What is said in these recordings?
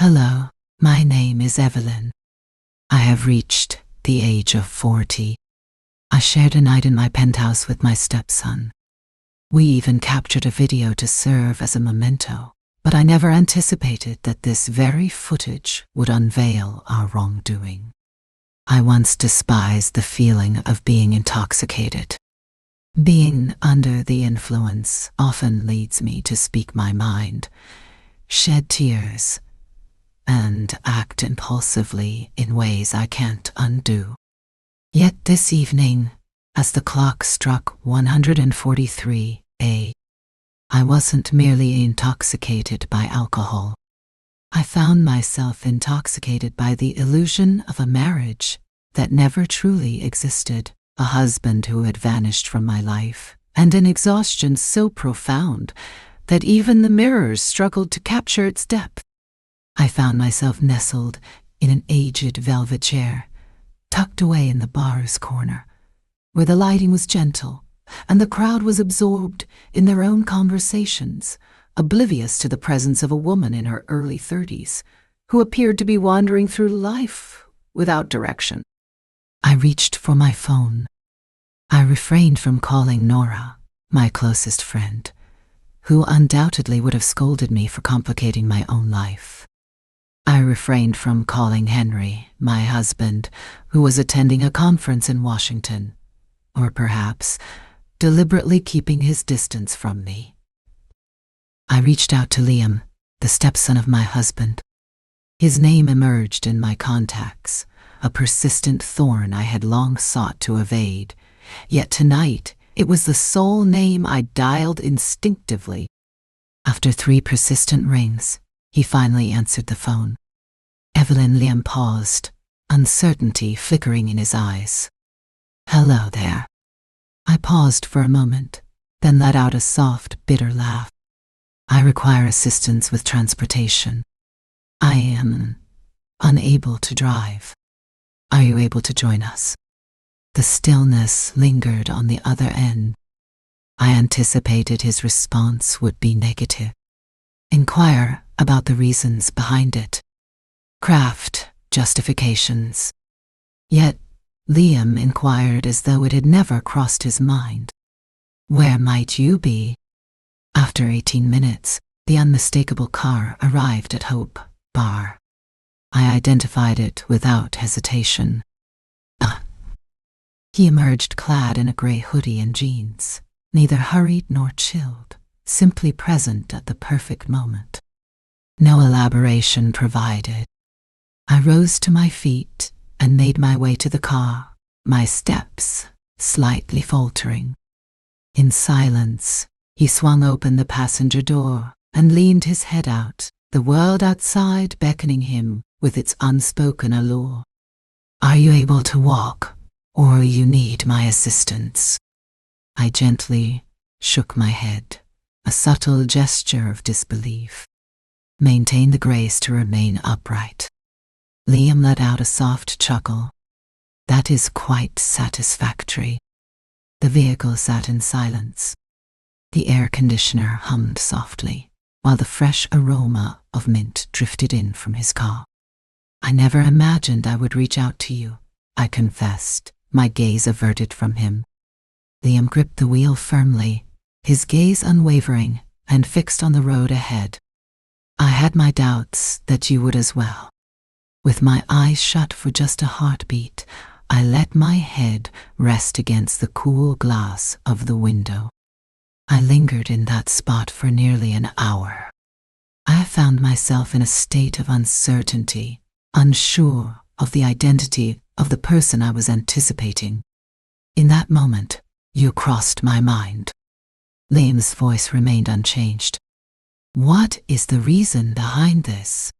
Hello, my name is Evelyn. I have reached the age of 40. I shared a night in my penthouse with my stepson. We even captured a video to serve as a memento, but I never anticipated that this very footage would unveil our wrongdoing. I once despised the feeling of being intoxicated. Being under the influence often leads me to speak my mind, shed tears, and act impulsively in ways I can't undo. Yet this evening, as the clock struck 143 A, I wasn't merely intoxicated by alcohol. I found myself intoxicated by the illusion of a marriage that never truly existed, a husband who had vanished from my life, and an exhaustion so profound that even the mirrors struggled to capture its depth. I found myself nestled in an aged velvet chair, tucked away in the bar's corner, where the lighting was gentle and the crowd was absorbed in their own conversations, oblivious to the presence of a woman in her early 30s who appeared to be wandering through life without direction. I reached for my phone. I refrained from calling Nora, my closest friend, who undoubtedly would have scolded me for complicating my own life. I refrained from calling Henry, my husband, who was attending a conference in Washington, or perhaps deliberately keeping his distance from me. I reached out to Liam, the stepson of my husband. His name emerged in my contacts, a persistent thorn I had long sought to evade, yet tonight it was the sole name I dialed instinctively. After 3 persistent rings, he finally answered the phone. Evelyn. Liam paused, uncertainty flickering in his eyes. Hello there. I paused for a moment, then let out a soft, bitter laugh. I require assistance with transportation. I am unable to drive. Are you able to join us? The stillness lingered on the other end. I anticipated his response would be negative. Inquire about the reasons behind it. Craft justifications. Yet Liam inquired as though it had never crossed his mind. Where might you be? After 18 minutes, the unmistakable car arrived at Hope Bar. I identified it without hesitation. He emerged clad in a grey hoodie and jeans, neither hurried nor chilled, simply present at the perfect moment. No elaboration provided. I rose to my feet and made my way to the car, my steps slightly faltering. In silence, he swung open the passenger door and leaned his head out, the world outside beckoning him with its unspoken allure. Are you able to walk, or you need my assistance? I gently shook my head, a subtle gesture of disbelief. Maintain the grace to remain upright. Liam let out a soft chuckle. That is quite satisfactory. The vehicle sat in silence. The air conditioner hummed softly, while the fresh aroma of mint drifted in from his car. I never imagined I would reach out to you, I confessed, my gaze averted from him. Liam gripped the wheel firmly, his gaze unwavering and fixed on the road ahead. I had my doubts that you would as well. With my eyes shut for just a heartbeat, I let my head rest against the cool glass of the window. I lingered in that spot for nearly an hour. I found myself in a state of uncertainty, unsure of the identity of the person I was anticipating. In that moment, you crossed my mind. Liam's voice remained unchanged. What is the reason behind this?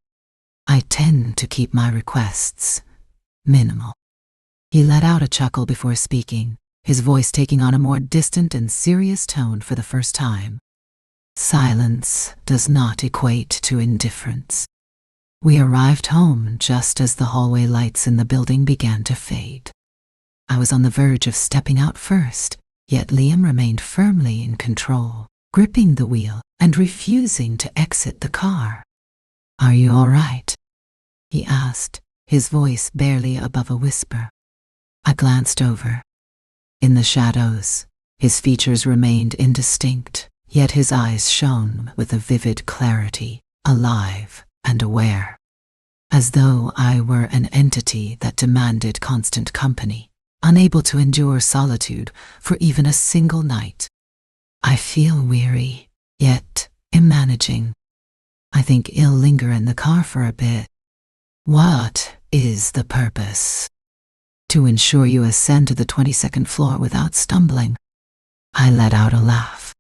I tend to keep my requests minimal. He let out a chuckle before speaking, his voice taking on a more distant and serious tone for the first time. Silence does not equate to indifference. We arrived home just as the hallway lights in the building began to fade. I was on the verge of stepping out first, yet Liam remained firmly in control, gripping the wheel and refusing to exit the car. "Are you all right?" he asked, his voice barely above a whisper. I glanced over. In the shadows, his features remained indistinct, yet his eyes shone with a vivid clarity, alive and aware, as though I were an entity that demanded constant company, unable to endure solitude for even a single night. "I feel weary, yet am managing. I think I'll linger in the car for a bit." "What is the purpose?" "To ensure you ascend to the 22nd floor without stumbling." I let out a laugh.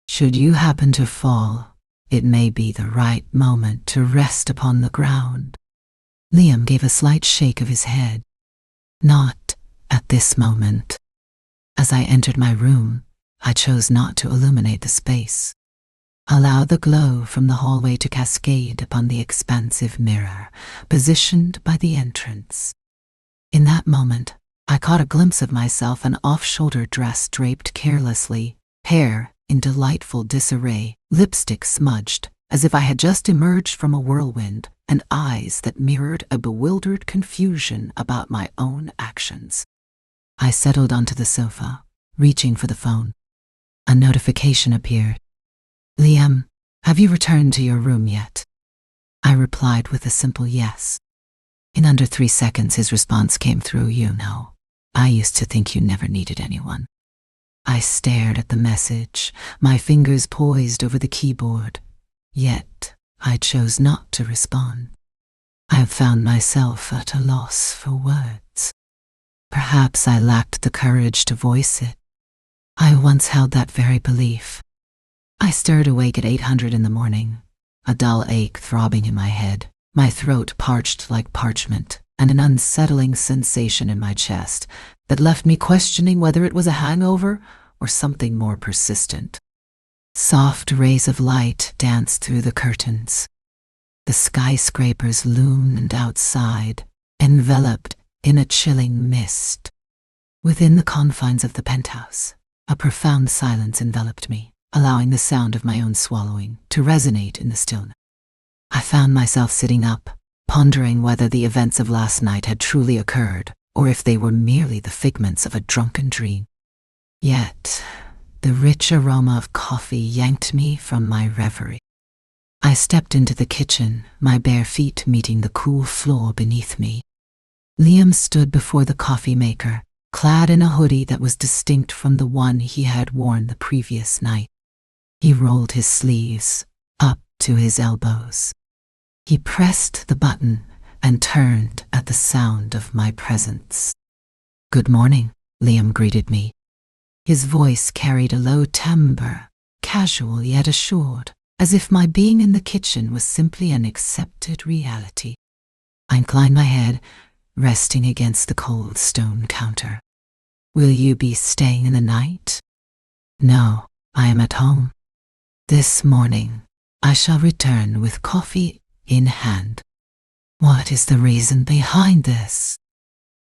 "Should you happen to fall, it may be the right moment to rest upon the ground." Liam gave a slight shake of his head. "Not at this moment." As I entered my room, I chose not to illuminate the space. Allow the glow from the hallway to cascade upon the expansive mirror, positioned by the entrance. In that moment, I caught a glimpse of myself, an off-shoulder dress draped carelessly, hair in delightful disarray, lipstick smudged, as if I had just emerged from a whirlwind, and eyes that mirrored a bewildered confusion about my own actions. I settled onto the sofa, reaching for the phone. A notification appeared. "Liam, have you returned to your room yet?" I replied with a simple yes. In under 3 seconds, his response came through. "You know, I used to think you never needed anyone." I stared at the message, my fingers poised over the keyboard. Yet, I chose not to respond. I have found myself at a loss for words. Perhaps I lacked the courage to voice it. I once held that very belief. I stirred awake at 800 in the morning, a dull ache throbbing in my head, my throat parched like parchment, and an unsettling sensation in my chest that left me questioning whether it was a hangover or something more persistent. Soft rays of light danced through the curtains. The skyscrapers loomed outside, enveloped in a chilling mist. Within the confines of the penthouse, a profound silence enveloped me, allowing the sound of my own swallowing to resonate in the stillness. I found myself sitting up, pondering whether the events of last night had truly occurred, or if they were merely the figments of a drunken dream. Yet, the rich aroma of coffee yanked me from my reverie. I stepped into the kitchen, my bare feet meeting the cool floor beneath me. Liam stood before the coffee maker, clad in a hoodie that was distinct from the one he had worn the previous night. He rolled his sleeves up to his elbows. He pressed the button and turned at the sound of my presence. "Good morning," Liam greeted me. His voice carried a low timbre, casual yet assured, as if my being in the kitchen was simply an accepted reality. I inclined my head, resting against the cold stone counter. "Will you be staying in the night?" "No, I am at home. This morning, I shall return with coffee in hand." "What is the reason behind this?"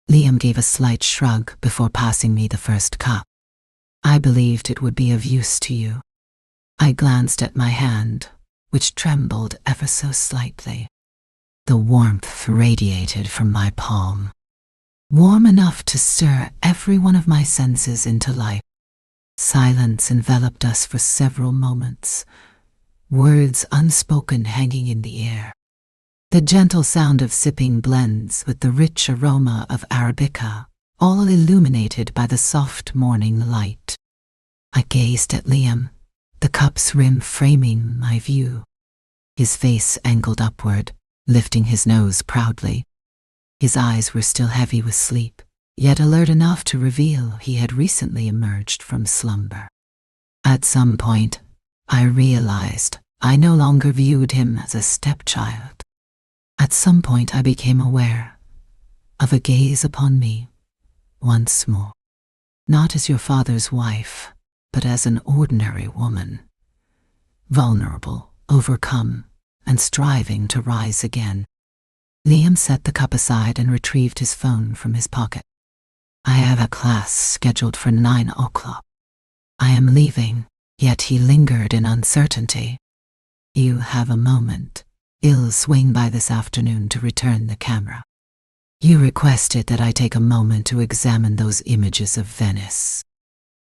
Liam gave a slight shrug before passing me the first cup. "I believed it would be of use to you." I glanced at my hand, which trembled ever so slightly. The warmth radiated from my palm, warm enough to stir every one of my senses into life. Silence enveloped us for several moments, words unspoken hanging in the air. The gentle sound of sipping blends with the rich aroma of Arabica, all illuminated by the soft morning light. I gazed at Liam, the cup's rim framing my view. His face angled upward, lifting his nose proudly. His eyes were still heavy with sleep, yet alert enough to reveal he had recently emerged from slumber. At some point, I realized I no longer viewed him as a stepchild. At some point, I became aware of a gaze upon me once more, not as your father's wife, but as an ordinary woman, vulnerable, overcome, and striving to rise again. Liam set the cup aside and retrieved his phone from his pocket. "I have a class scheduled for 9 o'clock. I am leaving," yet he lingered in uncertainty. "You have a moment I'll swing by this afternoon to return the camera. You requested that I take a moment to examine those images of Venice.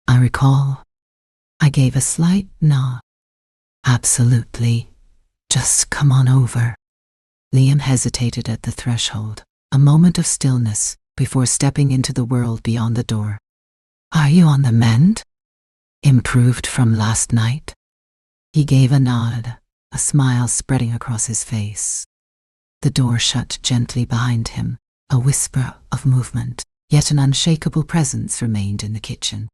I recall. I gave a slight nod. Absolutely. Just come on over. Liam hesitated at the threshold, a moment of stillness before stepping into the world beyond the door. Are you on the mend? Improved from last night? He gave a nod, a smile spreading across his face. The door shut gently behind him, a whisper of movement, yet an unshakable presence remained in the kitchen.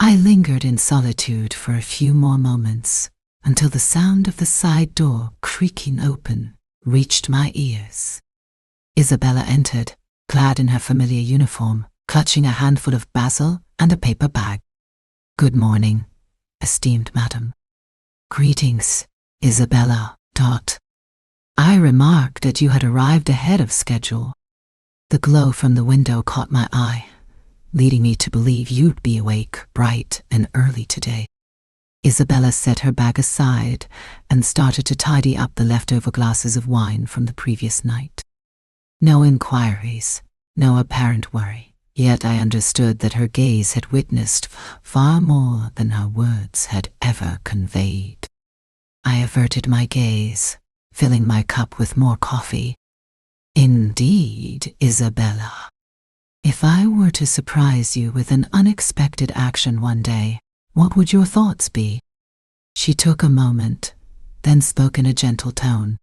I lingered in solitude for a few more moments, until the sound of the side door creaking open reached my ears. Isabella entered, clad in her familiar uniform, clutching a handful of basil and a paper bag. Good morning, esteemed madam. Greetings, Isabella. I remarked that you had arrived ahead of schedule. The glow from the window caught my eye, leading me to believe you'd be awake bright and early today. Isabella set her bag aside and started to tidy up the leftover glasses of wine from the previous night. No inquiries, no apparent worry, yet I understood that her gaze had witnessed far more than her words had ever conveyed. I averted my gaze, filling my cup with more coffee. Indeed, Isabella. If I were to surprise you with an unexpected action one day, what would your thoughts be? She took a moment, then spoke in a gentle tone.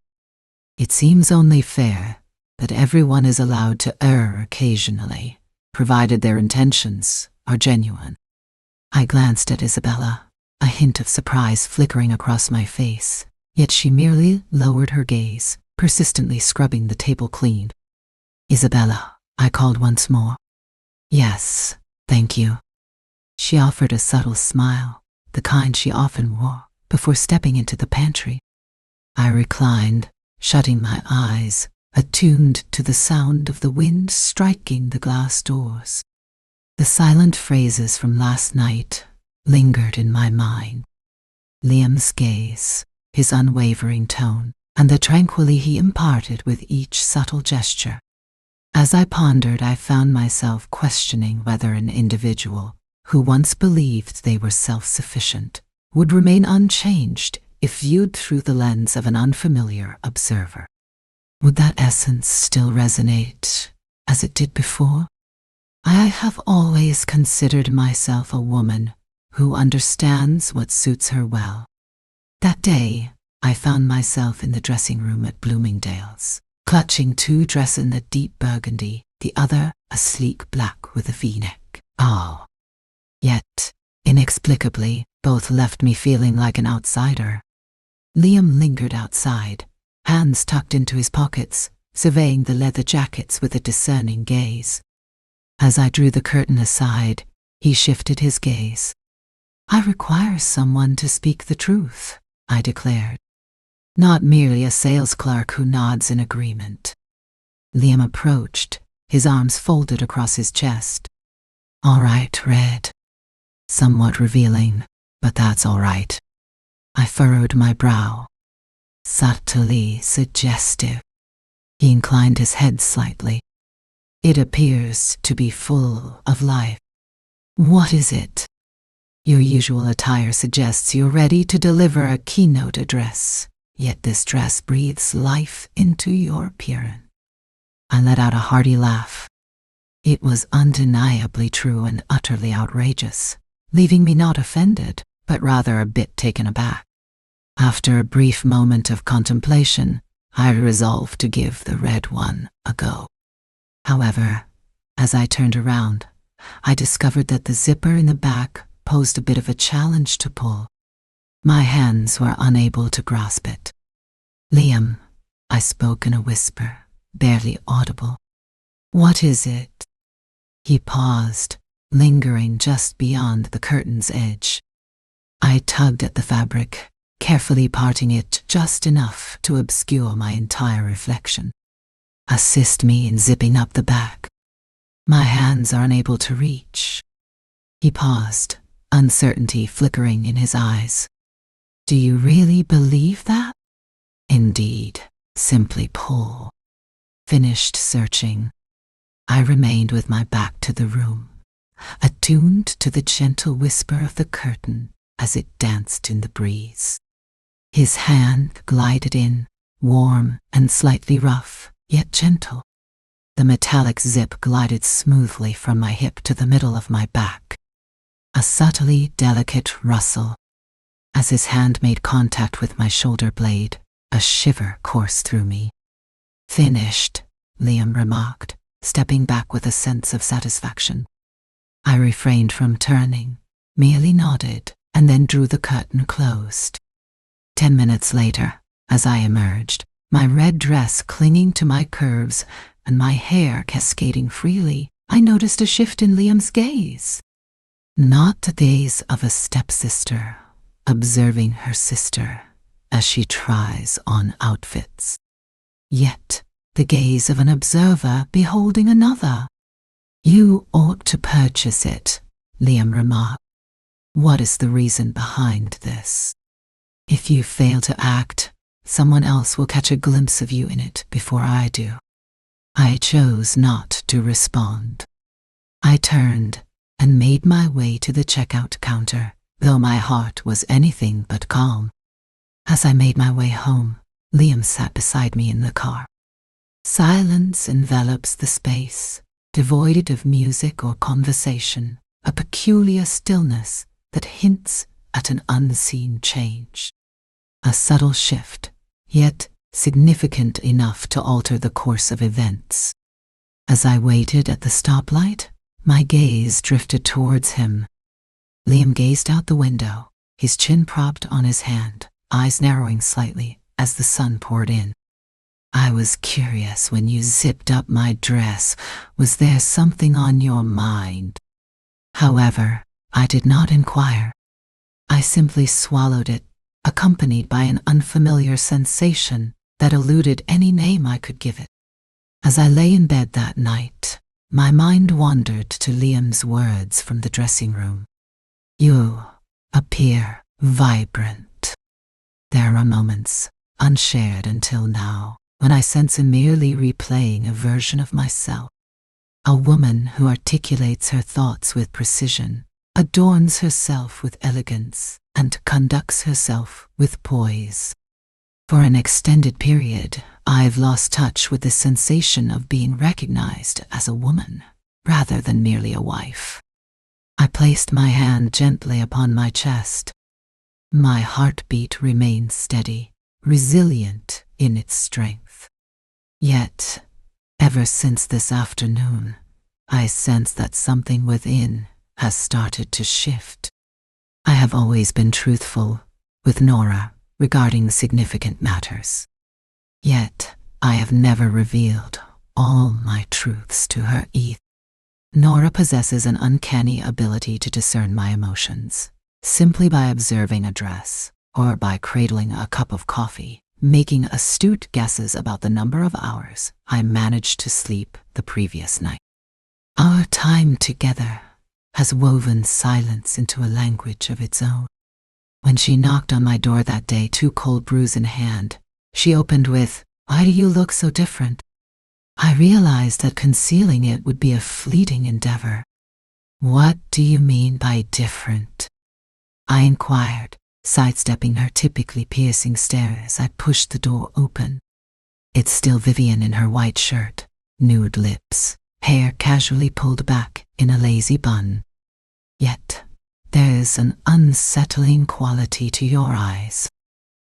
It seems only fair that everyone is allowed to err occasionally, provided their intentions are genuine. I glanced at Isabella, a hint of surprise flickering across my face, yet she merely lowered her gaze, persistently scrubbing the table clean. Isabella, I called once more. Yes, thank you. She offered a subtle smile, the kind she often wore, before stepping into the pantry. I reclined, shutting my eyes, attuned to the sound of the wind striking the glass doors. The silent phrases from last night lingered in my mind. Liam's gaze, his unwavering tone, and the tranquility he imparted with each subtle gesture. As I pondered, I found myself questioning whether an individual who once believed they were self-sufficient would remain unchanged if viewed through the lens of an unfamiliar observer. Would that essence still resonate as it did before? I have always considered myself a woman who understands what suits her well. That day, I found myself in the dressing room at Bloomingdale's, clutching two dresses in a deep burgundy, the other a sleek black with a V-neck. Yet, inexplicably, both left me feeling like an outsider. Liam lingered outside, hands tucked into his pockets, surveying the leather jackets with a discerning gaze. As I drew the curtain aside, he shifted his gaze. I require someone to speak the truth, I declared. Not merely a sales clerk who nods in agreement. Liam approached, his arms folded across his chest. All right, Red. Somewhat revealing, but that's all right. I furrowed my brow. Subtly suggestive. He inclined his head slightly. It appears to be full of life. What is it? Your usual attire suggests you're ready to deliver a keynote address, yet this dress breathes life into your appearance. I let out a hearty laugh. It was undeniably true and utterly outrageous, leaving me not offended, but rather a bit taken aback. After a brief moment of contemplation, I resolved to give the red one a go. However, as I turned around, I discovered that the zipper in the back posed a bit of a challenge to pull. My hands were unable to grasp it. Liam, I spoke in a whisper, barely audible. What is it? He paused, lingering just beyond the curtain's edge. I tugged at the fabric, carefully parting it just enough to obscure my entire reflection. Assist me in zipping up the back. My hands are unable to reach. He paused, uncertainty flickering in his eyes. Do you really believe that? Indeed, simply pull. Finished searching, I remained with my back to the room, attuned to the gentle whisper of the curtain as it danced in the breeze. His hand glided in, warm and slightly rough, yet gentle. The metallic zip glided smoothly from my hip to the middle of my back. A subtly delicate rustle. As his hand made contact with my shoulder blade, a shiver coursed through me. Finished, Liam remarked, stepping back with a sense of satisfaction. I refrained from turning, merely nodded, and then drew the curtain closed. 10 minutes later, as I emerged, my red dress clinging to my curves and my hair cascading freely, I noticed a shift in Liam's gaze. Not the gaze of a stepsister, observing her sister as she tries on outfits. Yet, the gaze of an observer beholding another. "You ought to purchase it," Liam remarked. "What is the reason behind this? If you fail to act, someone else will catch a glimpse of you in it before I do." I chose not to respond. I turned and made my way to the checkout counter, though my heart was anything but calm. As I made my way home, Liam sat beside me in the car. Silence envelops the space, devoid of music or conversation, a peculiar stillness that hints at an unseen change. A subtle shift, yet significant enough to alter the course of events. As I waited at the stoplight, my gaze drifted towards him. Liam gazed out the window, his chin propped on his hand, eyes narrowing slightly as the sun poured in. "I was curious when you zipped up my dress. Was there something on your mind?" However, I did not inquire. I simply swallowed it, accompanied by an unfamiliar sensation that eluded any name I could give it. As I lay in bed that night, my mind wandered to Liam's words from the dressing room. "You appear vibrant." There are moments, unshared until now, when I sense him merely replaying a version of myself. A woman who articulates her thoughts with precision, adorns herself with elegance, and conducts herself with poise. For an extended period, I've lost touch with the sensation of being recognized as a woman, rather than merely a wife. I placed my hand gently upon my chest. My heartbeat remained steady, resilient in its strength. Yet, ever since this afternoon, I sense that something within has started to shift. I have always been truthful with Nora regarding significant matters. Yet, I have never revealed all my truths to her either. Nora possesses an uncanny ability to discern my emotions, simply by observing a dress or by cradling a cup of coffee, making astute guesses about the number of hours I managed to sleep the previous night. Our time together has woven silence into a language of its own. When she knocked on my door that day, 2 cold brews in hand, she opened with, "Why do you look so different?" I realized that concealing it would be a fleeting endeavor. "What do you mean by different?" I inquired, sidestepping her typically piercing stare as I pushed the door open. It's still Vivian in her white shirt, nude lips, hair casually pulled back in a lazy bun. Yet, there's an unsettling quality to your eyes.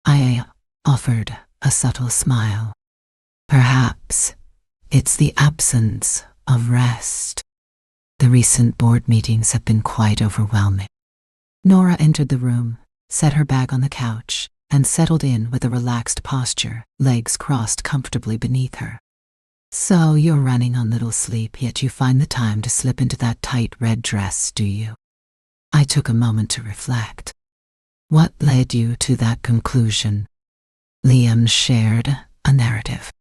I offered a subtle smile. Perhaps it's the absence of rest. The recent board meetings have been quite overwhelming. Nora entered the room, set her bag on the couch, and settled in with a relaxed posture, legs crossed comfortably beneath her. "So you're running on little sleep, yet you find the time to slip into that tight red dress, do you?" I took a moment to reflect. What led you to that conclusion? Liam shared a narrative.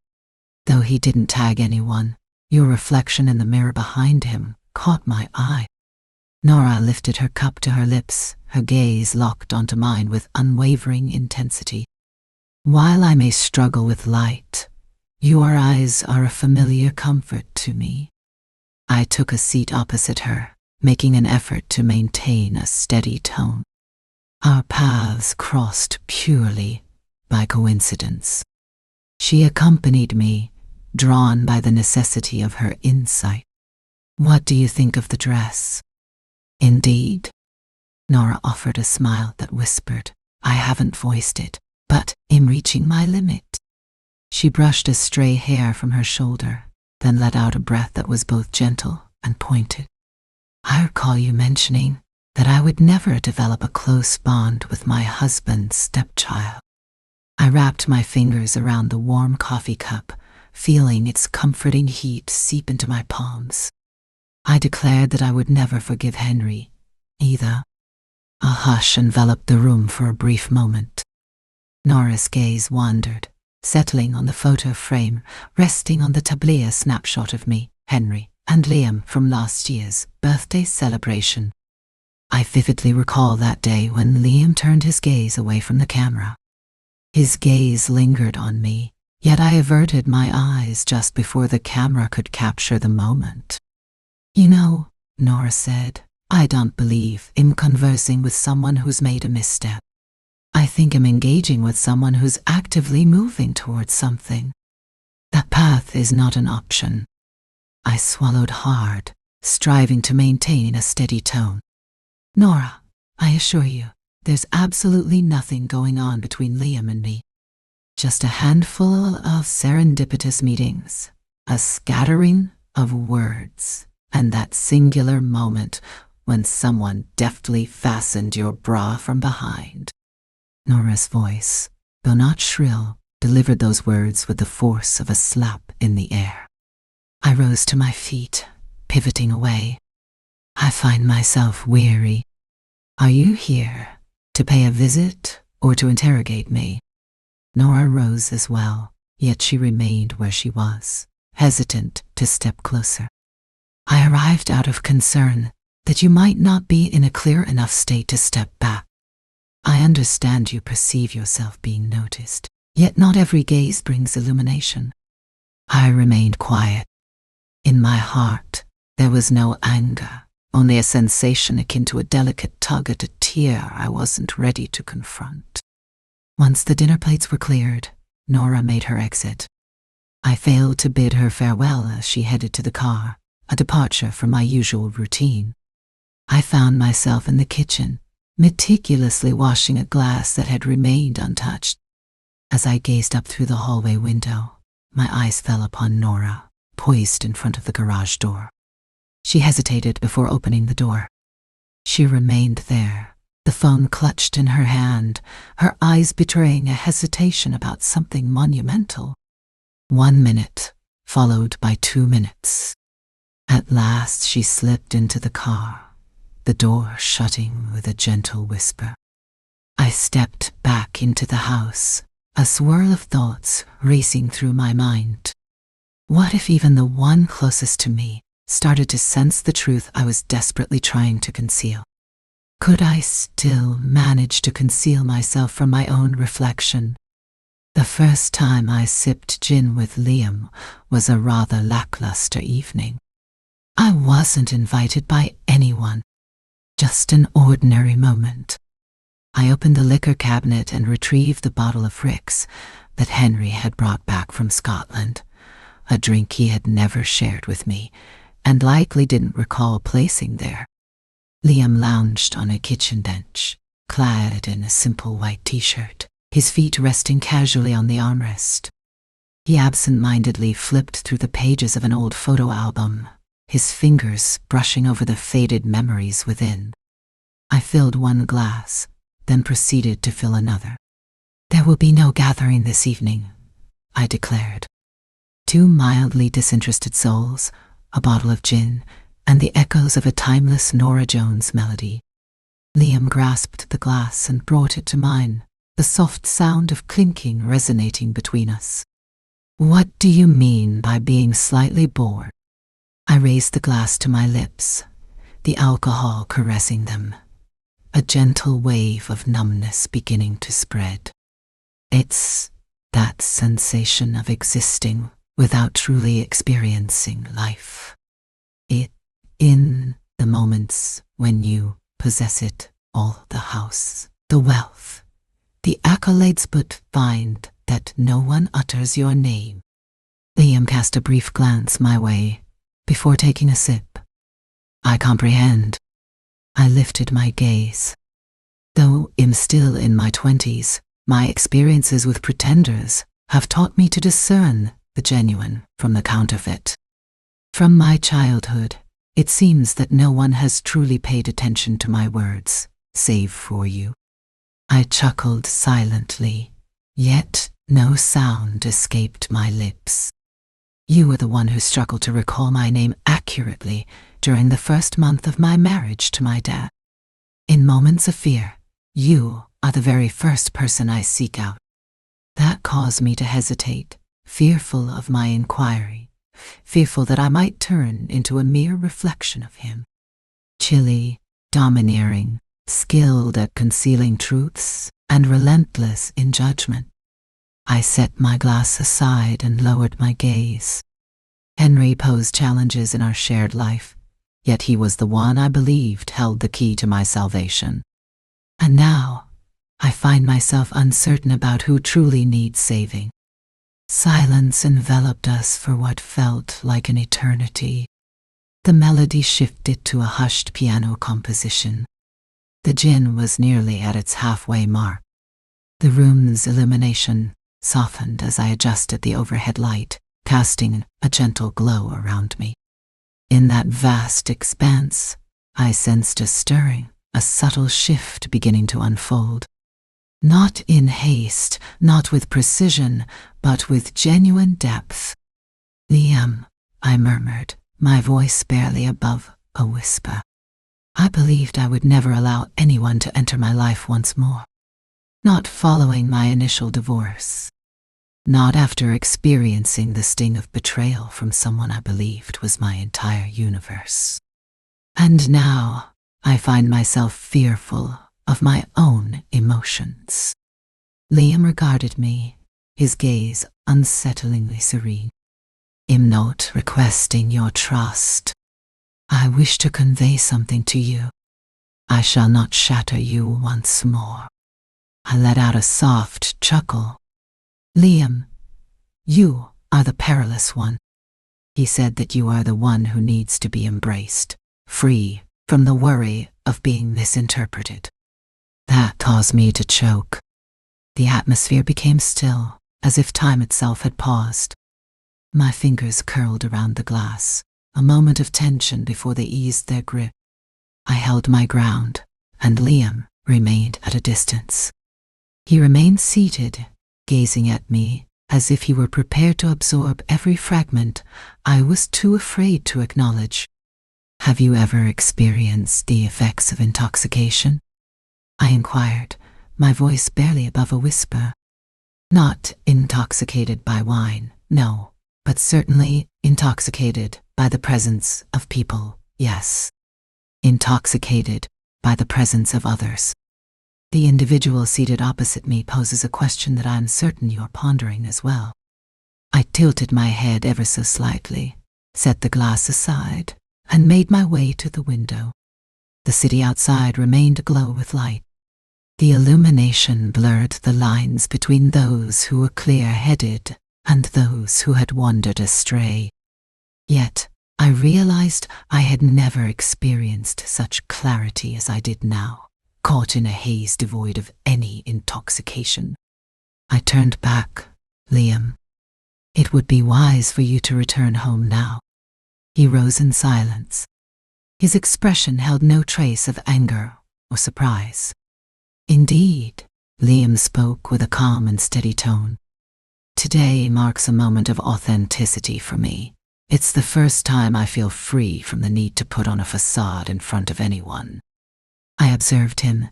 Though he didn't tag anyone, your reflection in the mirror behind him caught my eye. Nora lifted her cup to her lips, her gaze locked onto mine with unwavering intensity. While I may struggle with light, your eyes are a familiar comfort to me. I took a seat opposite her, making an effort to maintain a steady tone. Our paths crossed purely by coincidence. She accompanied me, drawn by the necessity of her insight. What do you think of the dress? Indeed. Nora offered a smile that whispered, I haven't voiced it, but am reaching my limit. She brushed a stray hair from her shoulder, then let out a breath that was both gentle and pointed. I recall you mentioning that I would never develop a close bond with my husband's stepchild. I wrapped my fingers around the warm coffee cup, feeling its comforting heat seep into my palms. I declared that I would never forgive Henry, either. A hush enveloped the room for a brief moment. Nora's gaze wandered, settling on the photo frame, resting on the tablier snapshot of me, Henry, and Liam from last year's birthday celebration. I vividly recall that day when Liam turned his gaze away from the camera. His gaze lingered on me, yet I averted my eyes just before the camera could capture the moment. You know, Nora said, I don't believe in conversing with someone who's made a misstep. I think I'm engaging with someone who's actively moving towards something. That path is not an option. I swallowed hard, striving to maintain a steady tone. Nora, I assure you, there's absolutely nothing going on between Liam and me. Just a handful of serendipitous meetings, a scattering of words, and that singular moment when someone deftly fastened your bra from behind. Nora's voice, though not shrill, delivered those words with the force of a slap in the air. I rose to my feet, pivoting away. I find myself weary. Are you here to pay a visit or to interrogate me? Nora rose as well, yet she remained where she was, hesitant to step closer. I arrived out of concern that you might not be in a clear enough state to step back. I understand you perceive yourself being noticed, yet not every gaze brings illumination. I remained quiet. In my heart, there was no anger, only a sensation akin to a delicate tug at a tear I wasn't ready to confront. Once the dinner plates were cleared, Nora made her exit. I failed to bid her farewell as she headed to the car, a departure from my usual routine. I found myself in the kitchen, meticulously washing a glass that had remained untouched. As I gazed up through the hallway window, my eyes fell upon Nora, poised in front of the garage door. She hesitated before opening the door. She remained there, the phone clutched in her hand, her eyes betraying a hesitation about something monumental. 1 minute, followed by 2 minutes. At last she slipped into the car, the door shutting with a gentle whisper. I stepped back into the house, a swirl of thoughts racing through my mind. What if even the one closest to me started to sense the truth I was desperately trying to conceal? Could I still manage to conceal myself from my own reflection? The first time I sipped gin with Liam was a rather lackluster evening. I wasn't invited by anyone, just an ordinary moment. I opened the liquor cabinet and retrieved the bottle of Rick's that Henry had brought back from Scotland, a drink he had never shared with me and likely didn't recall placing there. Liam lounged on a kitchen bench, clad in a simple white t-shirt, his feet resting casually on the armrest. He absent-mindedly flipped through the pages of an old photo album, his fingers brushing over the faded memories within. I filled one glass, then proceeded to fill another. There will be no gathering this evening, I declared. 2 mildly disinterested souls, a bottle of gin, and the echoes of a timeless Norah Jones melody. Liam grasped the glass and brought it to mine, the soft sound of clinking resonating between us. What do you mean by being slightly bored? I raised the glass to my lips, the alcohol caressing them, a gentle wave of numbness beginning to spread. It's that sensation of existing without truly experiencing life. In the moments when you possess it all, the house, the wealth, the accolades, but find that no one utters your name. Liam cast a brief glance my way before taking a sip. I comprehend. I lifted my gaze. Though I'm still in my 20s, my experiences with pretenders have taught me to discern the genuine from the counterfeit. From my childhood, it seems that no one has truly paid attention to my words, save for you. I chuckled silently, yet no sound escaped my lips. You were the one who struggled to recall my name accurately during the first month of my marriage to my dad. In moments of fear, you are the very first person I seek out. That caused me to hesitate, fearful of my inquiry, fearful that I might turn into a mere reflection of him. Chilly, domineering, skilled at concealing truths, and relentless in judgment. I set my glass aside and lowered my gaze. Henry posed challenges in our shared life, yet he was the one I believed held the key to my salvation. And now, I find myself uncertain about who truly needs saving. Silence enveloped us for what felt like an eternity. The melody shifted to a hushed piano composition. The gin was nearly at its halfway mark. The room's illumination softened as I adjusted the overhead light, casting a gentle glow around me. In that vast expanse, I sensed a stirring, a subtle shift beginning to unfold. Not in haste, not with precision, but with genuine depth. Liam, I murmured, my voice barely above a whisper. I believed I would never allow anyone to enter my life once more. Not following my initial divorce. Not after experiencing the sting of betrayal from someone I believed was my entire universe. And now I find myself fearful of my own emotions. Liam regarded me, his gaze unsettlingly serene. I'm not requesting your trust. I wish to convey something to you. I shall not shatter you once more. I let out a soft chuckle. Liam, you are the perilous one. He said that you are the one who needs to be embraced, free from the worry of being misinterpreted. That caused me to choke. The atmosphere became still, as if time itself had paused. My fingers curled around the glass, a moment of tension before they eased their grip. I held my ground, and Liam remained at a distance. He remained seated, gazing at me as if he were prepared to absorb every fragment I was too afraid to acknowledge. Have you ever experienced the effects of intoxication? I inquired, my voice barely above a whisper. Not intoxicated by wine, no, but certainly intoxicated by the presence of people, yes. Intoxicated by the presence of others. The individual seated opposite me poses a question that I am certain you're pondering as well. I tilted my head ever so slightly, set the glass aside, and made my way to the window. The city outside remained aglow with light. The illumination blurred the lines between those who were clear-headed and those who had wandered astray. Yet, I realized I had never experienced such clarity as I did now, caught in a haze devoid of any intoxication. I turned back, Liam. It would be wise for you to return home now. He rose in silence. His expression held no trace of anger or surprise. Indeed, Liam spoke with a calm and steady tone. Today marks a moment of authenticity for me. It's the first time I feel free from the need to put on a facade in front of anyone. I observed him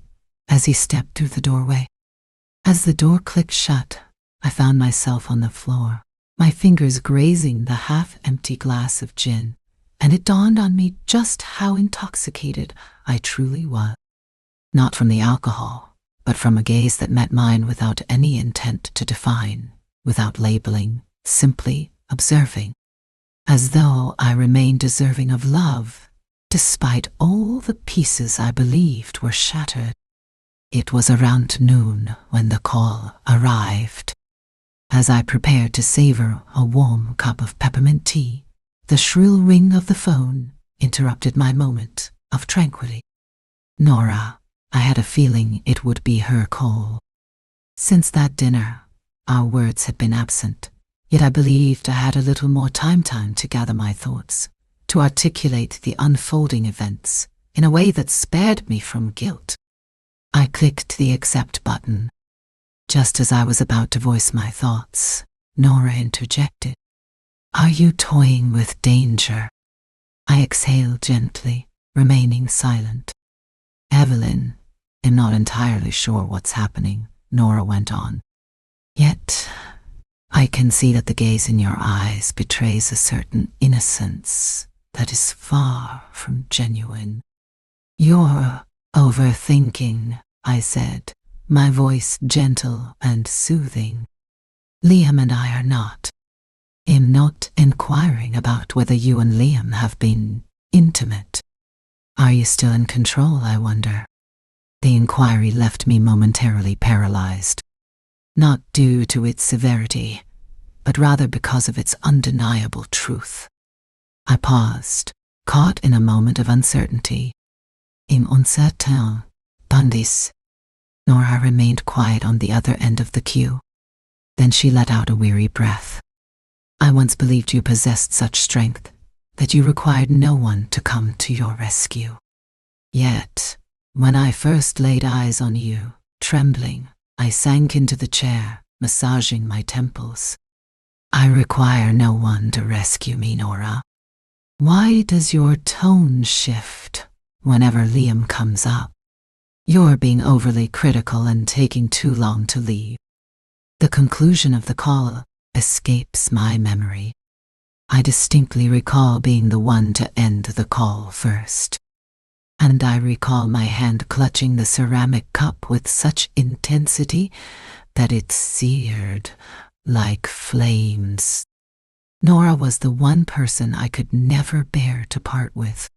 as he stepped through the doorway. As the door clicked shut, I found myself on the floor, my fingers grazing the half-empty glass of gin, and it dawned on me just how intoxicated I truly was. Not from the alcohol, but from a gaze that met mine without any intent to define, without labeling, simply observing, as though I remained deserving of love, despite all the pieces I believed were shattered. It was around noon when the call arrived. As I prepared to savor a warm cup of peppermint tea, the shrill ring of the phone interrupted my moment of tranquility. Nora, I had a feeling it would be her call. Since that dinner, our words had been absent, yet I believed I had a little more time to gather my thoughts, to articulate the unfolding events in a way that spared me from guilt. I clicked the accept button. Just as I was about to voice my thoughts, Nora interjected. "Are you toying with danger?" I exhaled gently, remaining silent. "Evelyn, I'm not entirely sure what's happening," Nora went on. "Yet, I can see that the gaze in your eyes betrays a certain innocence that is far from genuine." "You're overthinking," I said, my voice gentle and soothing. "Liam and I are not. I'm not inquiring about whether you and Liam have been intimate. Are you still in control, I wonder?" The inquiry left me momentarily paralyzed, not due to its severity, but rather because of its undeniable truth. I paused, caught in a moment of uncertainty. "I'm uncertain, Bandis." Nora remained quiet on the other end of the queue. Then she let out a weary breath. "I once believed you possessed such strength that you required no one to come to your rescue. Yet, when I first laid eyes on you, trembling, I sank into the chair, massaging my temples. I require no one to rescue me, Nora. Why does your tone shift whenever Liam comes up? You're being overly critical and taking too long to leave." The conclusion of the call escapes my memory. I distinctly recall being the one to end the call first. And I recall my hand clutching the ceramic cup with such intensity that it seared like flames. Nora was the one person I could never bear to part with.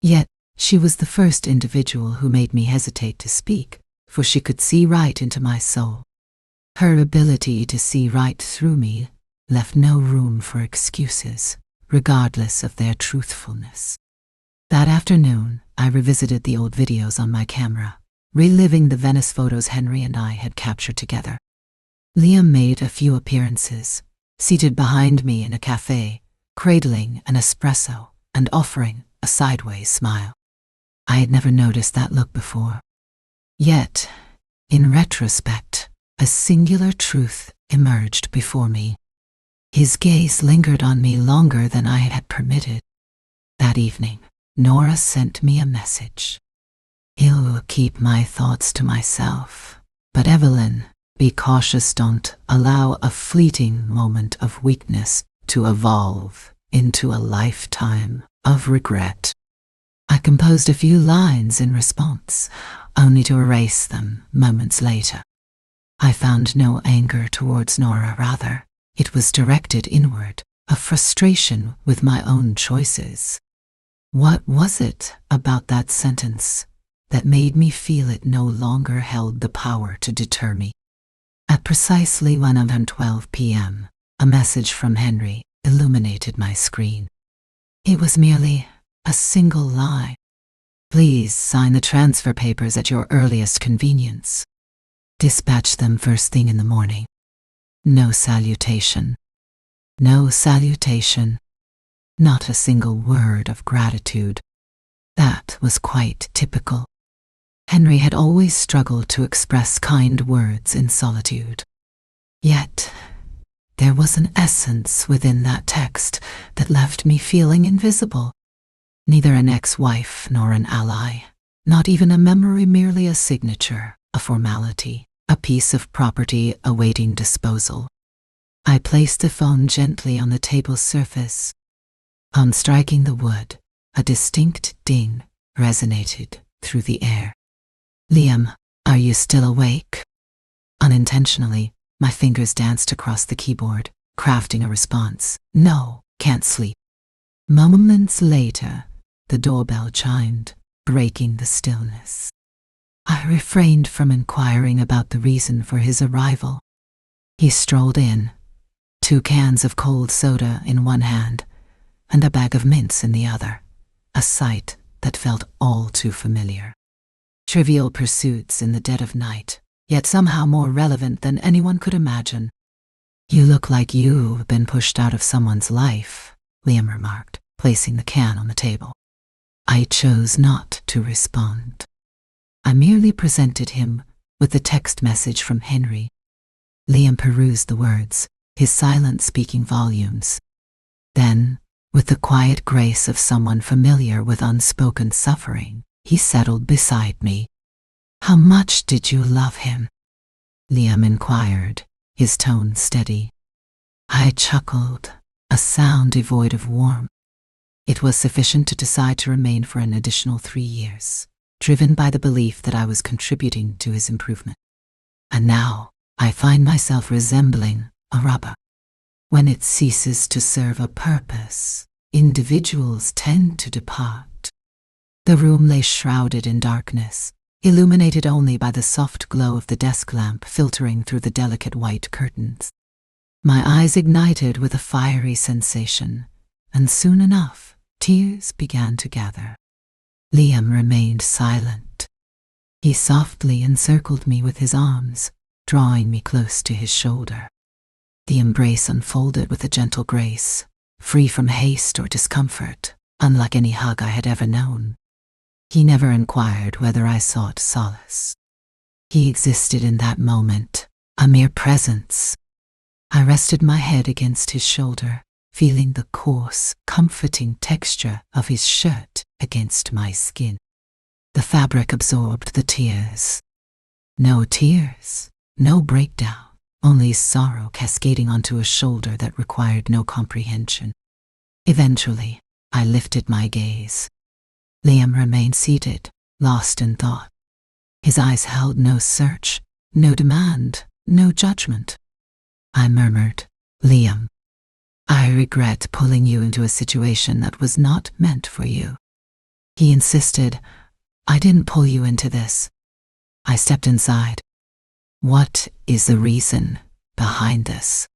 Yet, she was the first individual who made me hesitate to speak, for she could see right into my soul. Her ability to see right through me left no room for excuses, regardless of their truthfulness. That afternoon, I revisited the old videos on my camera, reliving the Venice photos Henry and I had captured together. Liam made a few appearances, seated behind me in a cafe, cradling an espresso and offering a sideways smile. I had never noticed that look before. Yet, in retrospect, a singular truth emerged before me. His gaze lingered on me longer than I had permitted. That evening, Nora sent me a message. "I'll keep my thoughts to myself, but Evelyn, be cautious, don't allow a fleeting moment of weakness to evolve into a lifetime of regret." I composed a few lines in response, only to erase them moments later. I found no anger towards Nora, rather, it was directed inward, a frustration with my own choices. What was it about that sentence that made me feel it no longer held the power to deter me? At precisely 1:12 p.m., a message from Henry illuminated my screen. It was merely a single line. "Please sign the transfer papers at your earliest convenience. Dispatch them first thing in the morning." No salutation. No salutation. Not a single word of gratitude. That was quite typical. Henry had always struggled to express kind words in solitude. Yet, there was an essence within that text that left me feeling invisible. Neither an ex-wife nor an ally, not even a memory, merely a signature, a formality, a piece of property awaiting disposal. I placed the phone gently on the table's surface. On striking the wood, a distinct ding resonated through the air. "Liam, Are you still awake? Unintentionally, my fingers danced across the keyboard, crafting a response. No, can't sleep. Moments later, the doorbell chimed, breaking the stillness. I refrained from inquiring about the reason for his arrival. He strolled in, 2 cans of cold soda in one hand and a bag of mints in the other, a sight that felt all too familiar. Trivial pursuits in the dead of night, yet somehow more relevant than anyone could imagine. You look like you've been pushed out of someone's life, Liam remarked, placing the can on the table. I chose not to respond. I merely presented him with the text message from Henry. Liam perused the words, his silence speaking volumes. Then, with the quiet grace of someone familiar with unspoken suffering, he settled beside me. How much did you love him? Liam inquired, his tone steady. I chuckled, a sound devoid of warmth. It was sufficient to decide to remain for an additional 3 years, driven by the belief that I was contributing to his improvement. And now, I find myself resembling a rubber. When it ceases to serve a purpose, individuals tend to depart. The room lay shrouded in darkness, illuminated only by the soft glow of the desk lamp filtering through the delicate white curtains. My eyes ignited with a fiery sensation, and soon enough, tears began to gather. Liam remained silent. He softly encircled me with his arms, drawing me close to his shoulder. The embrace unfolded with a gentle grace, free from haste or discomfort, unlike any hug I had ever known. He never inquired whether I sought solace. He existed in that moment, a mere presence. I rested my head against his shoulder, feeling the coarse, comforting texture of his shirt against my skin. The fabric absorbed the tears. No tears, no breakdown, only sorrow cascading onto a shoulder that required no comprehension. Eventually, I lifted my gaze. Liam remained seated, lost in thought. His eyes held no search, no demand, no judgment. I murmured, Liam, I regret pulling you into a situation that was not meant for you. He insisted, I didn't pull you into this. I stepped inside. What is the reason behind this?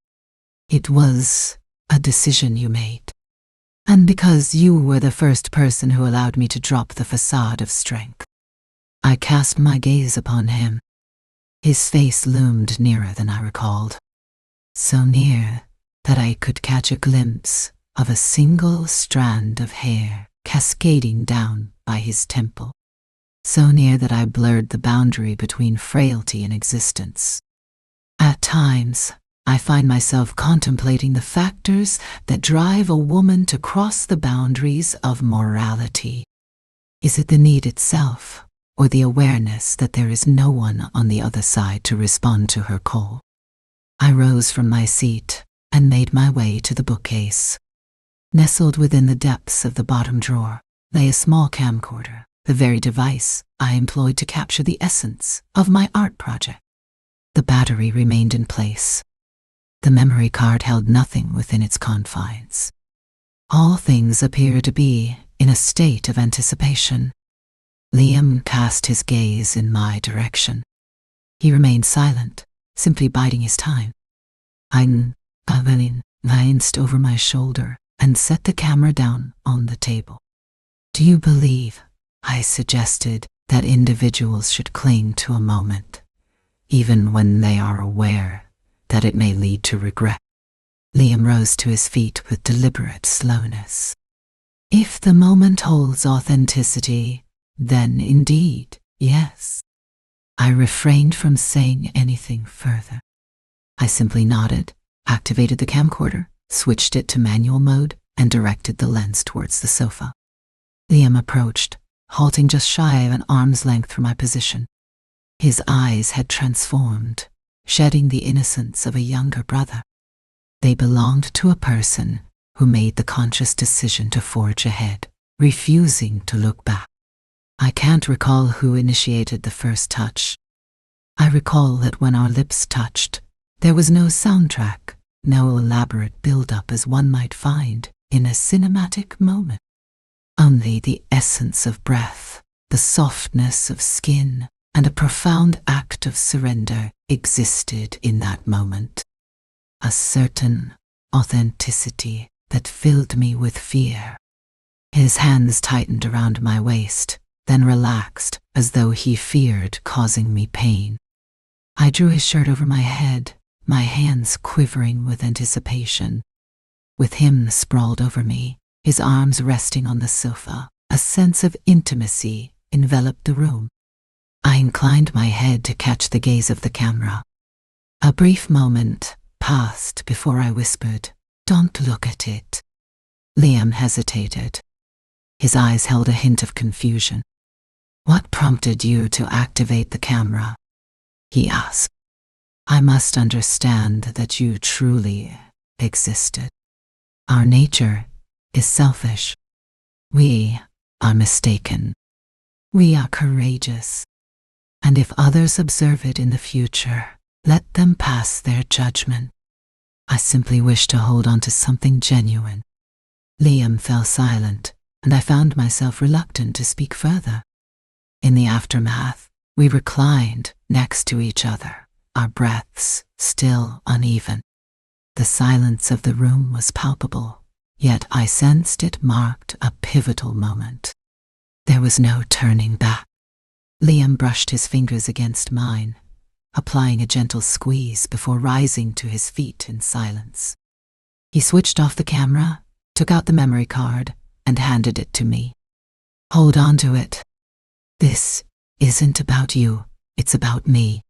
It was a decision you made. And because you were the first person who allowed me to drop the facade of strength. I cast my gaze upon him. His face loomed nearer than I recalled. So near that I could catch a glimpse of a single strand of hair cascading down by his temple. So near that I blurred the boundary between frailty and existence. At times, I find myself contemplating the factors that drive a woman to cross the boundaries of morality. Is it the need itself, or the awareness that there is no one on the other side to respond to her call? I rose from my seat and made my way to the bookcase. Nestled within the depths of the bottom drawer lay a small camcorder, the very device I employed to capture the essence of my art project. The battery remained in place. The memory card held nothing within its confines. All things appeared to be in a state of anticipation. Liam cast his gaze in my direction. He remained silent, simply biding his time. I glanced over my shoulder and set the camera down on the table. Do you believe, I suggested, that individuals should cling to a moment, even when they are aware that it may lead to regret? Liam rose to his feet with deliberate slowness. If the moment holds authenticity, then indeed, yes. I refrained from saying anything further. I simply nodded, activated the camcorder, switched it to manual mode, and directed the lens towards the sofa. Liam approached, halting just shy of an arm's length from my position. His eyes had transformed, shedding the innocence of a younger brother. They belonged to a person who made the conscious decision to forge ahead, refusing to look back. I can't recall who initiated the first touch, I recall that when our lips touched, there was no soundtrack, no elaborate build-up as one might find in a cinematic moment. Only the essence of breath, the softness of skin, and a profound act of surrender existed in that moment. A certain authenticity that filled me with fear. His hands tightened around my waist, then relaxed as though he feared causing me pain. I drew his shirt over my head, my hands quivering with anticipation. With him sprawled over me, his arms resting on the sofa, a sense of intimacy enveloped the room. I inclined my head to catch the gaze of the camera. A brief moment passed before I whispered, "Don't look at it." Liam hesitated. His eyes held a hint of confusion. "What prompted you to activate the camera?" he asked. "I must understand that you truly existed. Our nature is selfish. We are mistaken. We are courageous. And if others observe it in the future, let them pass their judgment. I simply wish to hold on to something genuine." Liam fell silent, and I found myself reluctant to speak further. In the aftermath, we reclined next to each other, our breaths still uneven. The silence of the room was palpable, yet I sensed it marked a pivotal moment. There was no turning back. Liam brushed his fingers against mine, applying a gentle squeeze before rising to his feet in silence. He switched off the camera, took out the memory card, and handed it to me. "Hold on to it. This isn't about you, it's about me."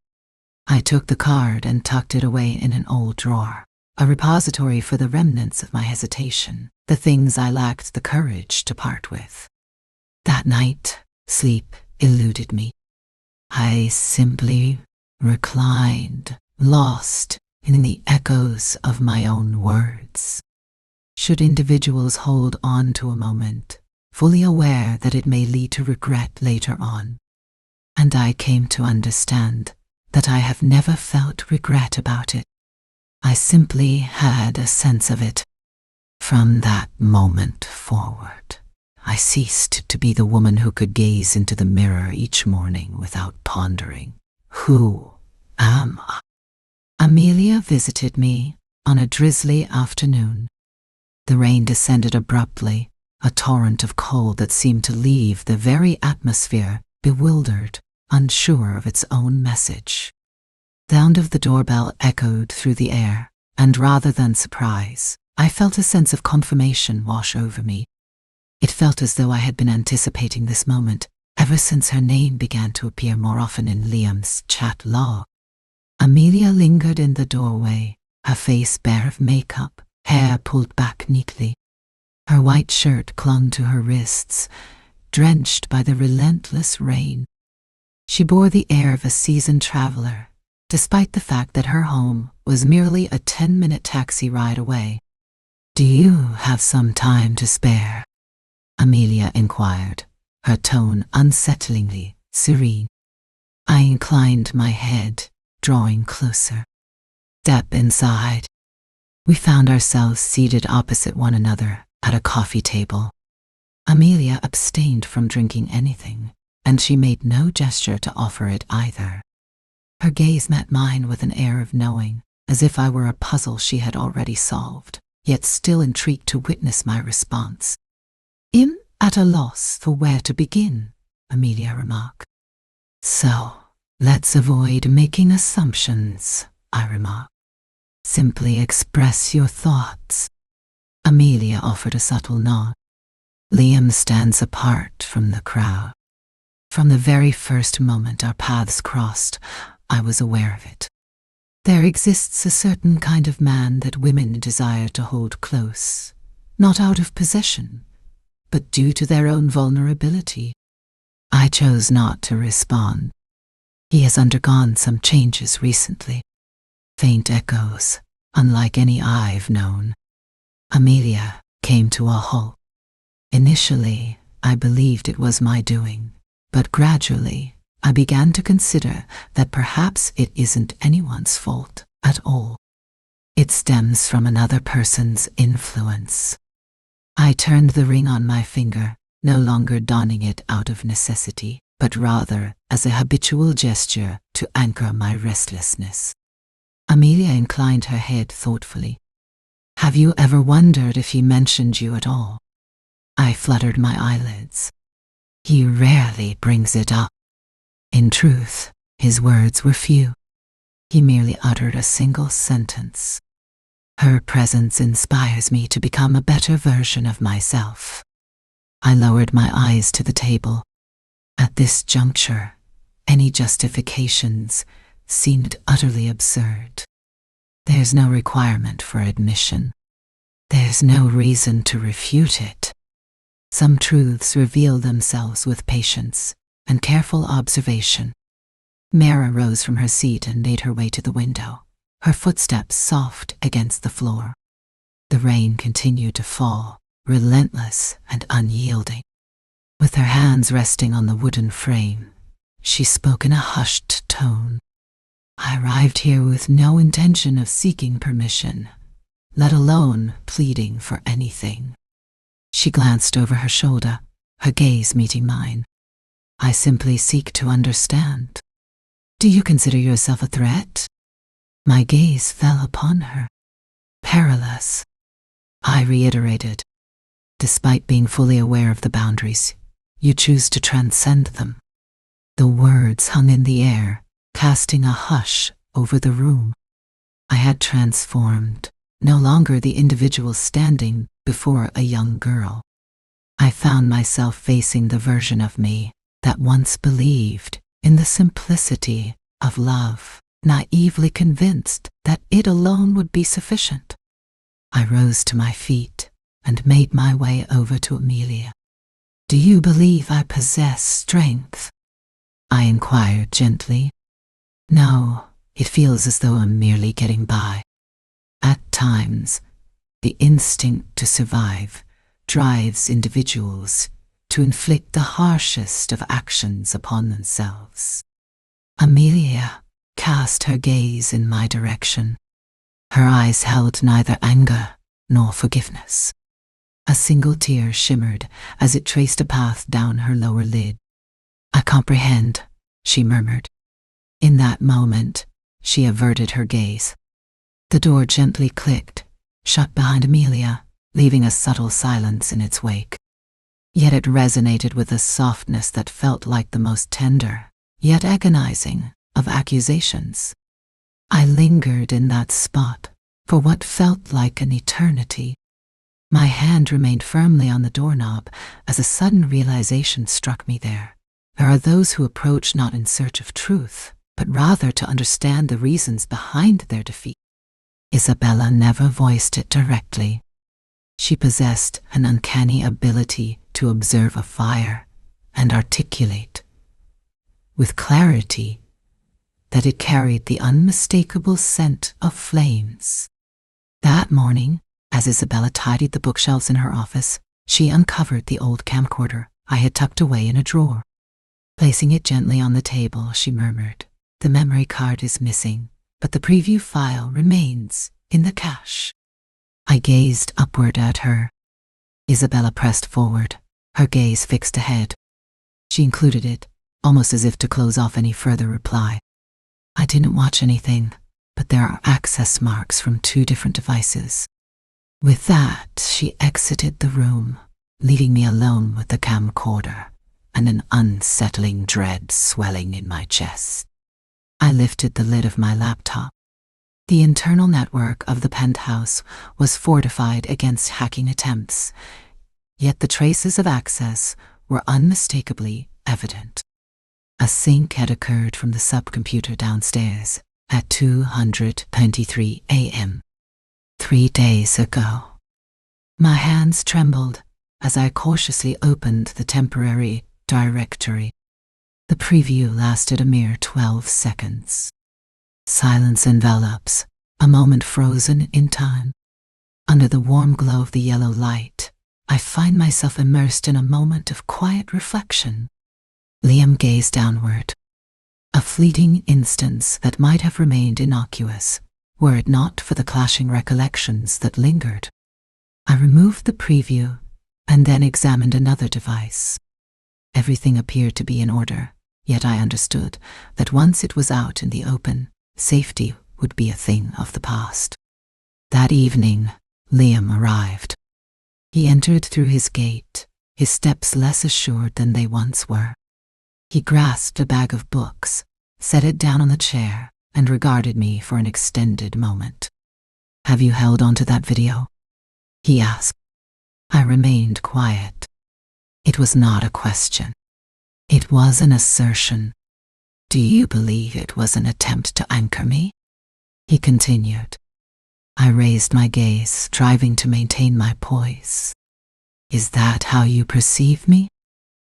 I took the card and tucked it away in an old drawer, a repository for the remnants of my hesitation, the things I lacked the courage to part with. That night, sleep eluded me. I simply reclined, lost in the echoes of my own words. Should individuals hold on to a moment, fully aware that it may lead to regret later on? And I came to understand that I have never felt regret about it. I simply had a sense of it. From that moment forward, I ceased to be the woman who could gaze into the mirror each morning without pondering, "Who am I?" Amelia visited me on a drizzly afternoon. The rain descended abruptly, a torrent of cold that seemed to leave the very atmosphere bewildered, unsure of its own message. The sound of the doorbell echoed through the air, and rather than surprise, I felt a sense of confirmation wash over me. It felt as though I had been anticipating this moment ever since her name began to appear more often in Liam's chat log. Amelia lingered in the doorway, her face bare of makeup, hair pulled back neatly. Her white shirt clung to her wrists, drenched by the relentless rain. She bore the air of a seasoned traveler, despite the fact that her home was merely a 10-minute taxi ride away. "Do you have some time to spare?" Amelia inquired, her tone unsettlingly serene. I inclined my head, drawing closer. "Step inside." We found ourselves seated opposite one another at a coffee table. Amelia abstained from drinking anything, and she made no gesture to offer it either. Her gaze met mine with an air of knowing, as if I were a puzzle she had already solved, yet still intrigued to witness my response. "I'm at a loss for where to begin," Amelia remarked. "So, let's avoid making assumptions," I remarked. "Simply express your thoughts." Amelia offered a subtle nod. "Liam stands apart from the crowd. From the very first moment our paths crossed, I was aware of it. There exists a certain kind of man that women desire to hold close, not out of possession, but due to their own vulnerability. I chose not to respond. He has undergone some changes recently. Faint echoes, unlike any I've known. Amelia came to a halt. Initially, I believed it was my doing, but gradually, I began to consider that perhaps it isn't anyone's fault at all. It stems from another person's influence. I turned the ring on my finger, no longer donning it out of necessity, but rather as a habitual gesture to anchor my restlessness. Amelia inclined her head thoughtfully. "Have you ever wondered if he mentioned you at all?" I fluttered my eyelids. "He rarely brings it up." In truth, his words were few. He merely uttered a single sentence. "Her presence inspires me to become a better version of myself." I lowered my eyes to the table. At this juncture, any justifications seemed utterly absurd. There's no requirement for admission. There's no reason to refute it. Some truths reveal themselves with patience and careful observation. Mara rose from her seat and made her way to the window, her footsteps soft against the floor. The rain continued to fall, relentless and unyielding. With her hands resting on the wooden frame, she spoke in a hushed tone. "I arrived here with no intention of seeking permission, let alone pleading for anything." She glanced over her shoulder, her gaze meeting mine. "I simply seek to understand. Do you consider yourself a threat?" My gaze fell upon her. "Perilous," I reiterated. "Despite being fully aware of the boundaries, you choose to transcend them." The words hung in the air, casting a hush over the room. I had transformed, no longer the individual standing before a young girl. I found myself facing the version of me that once believed in the simplicity of love, naively convinced that it alone would be sufficient. I rose to my feet and made my way over to Amelia. "Do you believe I possess strength?" I inquired gently. "No, it feels as though I'm merely getting by." At times, the instinct to survive drives individuals to inflict the harshest of actions upon themselves. Amelia cast her gaze in my direction. Her eyes held neither anger nor forgiveness. A single tear shimmered as it traced a path down her lower lid. "I comprehend," she murmured. In that moment, she averted her gaze. The door gently clicked, shut behind Amelia, leaving a subtle silence in its wake. Yet it resonated with a softness that felt like the most tender, yet agonizing, of accusations. I lingered in that spot for what felt like an eternity. My hand remained firmly on the doorknob as a sudden realization struck me there. There are those who approach not in search of truth, but rather to understand the reasons behind their defeat. Isabella never voiced it directly. She possessed an uncanny ability to observe a fire and articulate, with clarity, that it carried the unmistakable scent of flames. That morning, as Isabella tidied the bookshelves in her office, she uncovered the old camcorder I had tucked away in a drawer. Placing it gently on the table, she murmured, "The memory card is missing, but the preview file remains in the cache." I gazed upward at her. Isabella pressed forward, her gaze fixed ahead. She included it, almost as if to close off any further reply. "I didn't watch anything, but there are access marks from 2 different devices." With that, she exited the room, leaving me alone with the camcorder and an unsettling dread swelling in my chest. I lifted the lid of my laptop. The internal network of the penthouse was fortified against hacking attempts, yet the traces of access were unmistakably evident. A sync had occurred from the subcomputer downstairs at 2:23 a.m. 3 days ago. My hands trembled as I cautiously opened the temporary directory. The preview lasted a mere 12 seconds. Silence envelops, a moment frozen in time. Under the warm glow of the yellow light, I find myself immersed in a moment of quiet reflection. Liam gazed downward, A fleeting instance that might have remained innocuous, were it not for the clashing recollections that lingered. I removed the preview and then examined another device. Everything appeared to be in order, yet I understood that once it was out in the open, safety would be a thing of the past. That evening, Liam arrived. He entered through his gate, his steps less assured than they once were. He grasped a bag of books, set it down on the chair, and regarded me for an extended moment. "Have you held on to that video?" he asked. I remained quiet. It was not a question. It was an assertion. "Do you believe it was an attempt to anchor me?" he continued. I raised my gaze, striving to maintain my poise. "Is that how you perceive me?"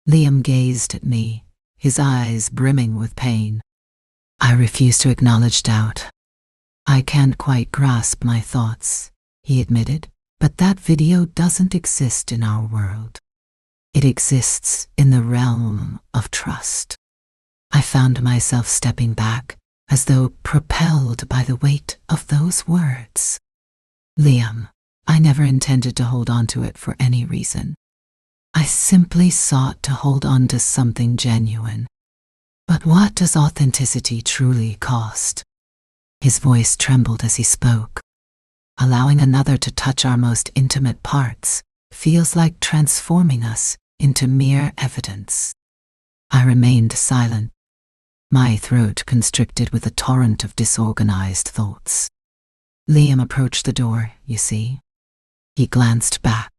Liam gazed at me, his eyes brimming with pain. I refuse to acknowledge doubt. "I can't quite grasp my thoughts," he admitted, "but that video doesn't exist in our world. It exists in the realm of trust." I found myself stepping back, as though propelled by the weight of those words. "Liam, I never intended to hold on to it for any reason. I simply sought to hold on to something genuine. But what does authenticity truly cost?" His voice trembled as he spoke. "Allowing another to touch our most intimate parts feels like transforming us into mere evidence." I remained silent, my throat constricted with a torrent of disorganized thoughts. Liam approached the door, you see. He glanced back.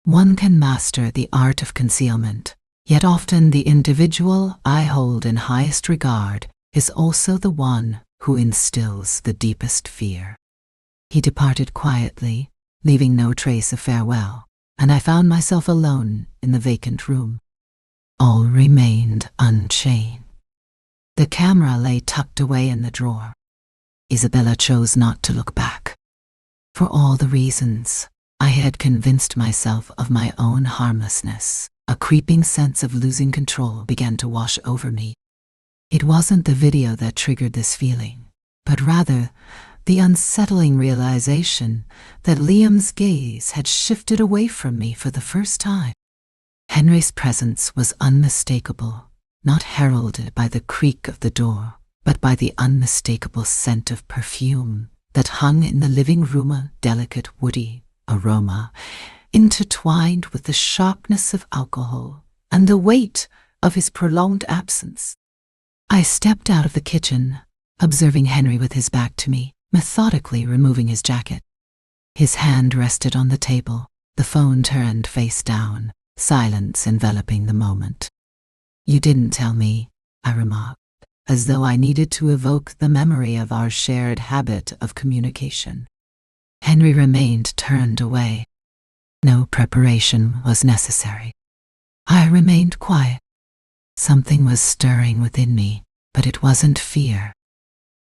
One can master the art of concealment, yet often the individual I hold in highest regard is also the one who instills the deepest fear. He departed quietly, leaving no trace of farewell, and I found myself alone in the vacant room. All remained unchanged. The camera lay tucked away in the drawer. Isabella chose not to look back. For all the reasons I had convinced myself of my own harmlessness, a creeping sense of losing control began to wash over me. It wasn't the video that triggered this feeling, but rather the unsettling realization that Liam's gaze had shifted away from me for the first time. Henry's presence was unmistakable, not heralded by the creak of the door, but by the unmistakable scent of perfume that hung in the living room, a delicate woody aroma, intertwined with the sharpness of alcohol and the weight of his prolonged absence. I stepped out of the kitchen, observing Henry with his back to me, methodically removing his jacket. His hand rested on the table, the phone turned face down, silence enveloping the moment. "You didn't tell me," I remarked, as though I needed to evoke the memory of our shared habit of communication. Henry remained turned away. No preparation was necessary. I remained quiet. Something was stirring within me, but it wasn't fear.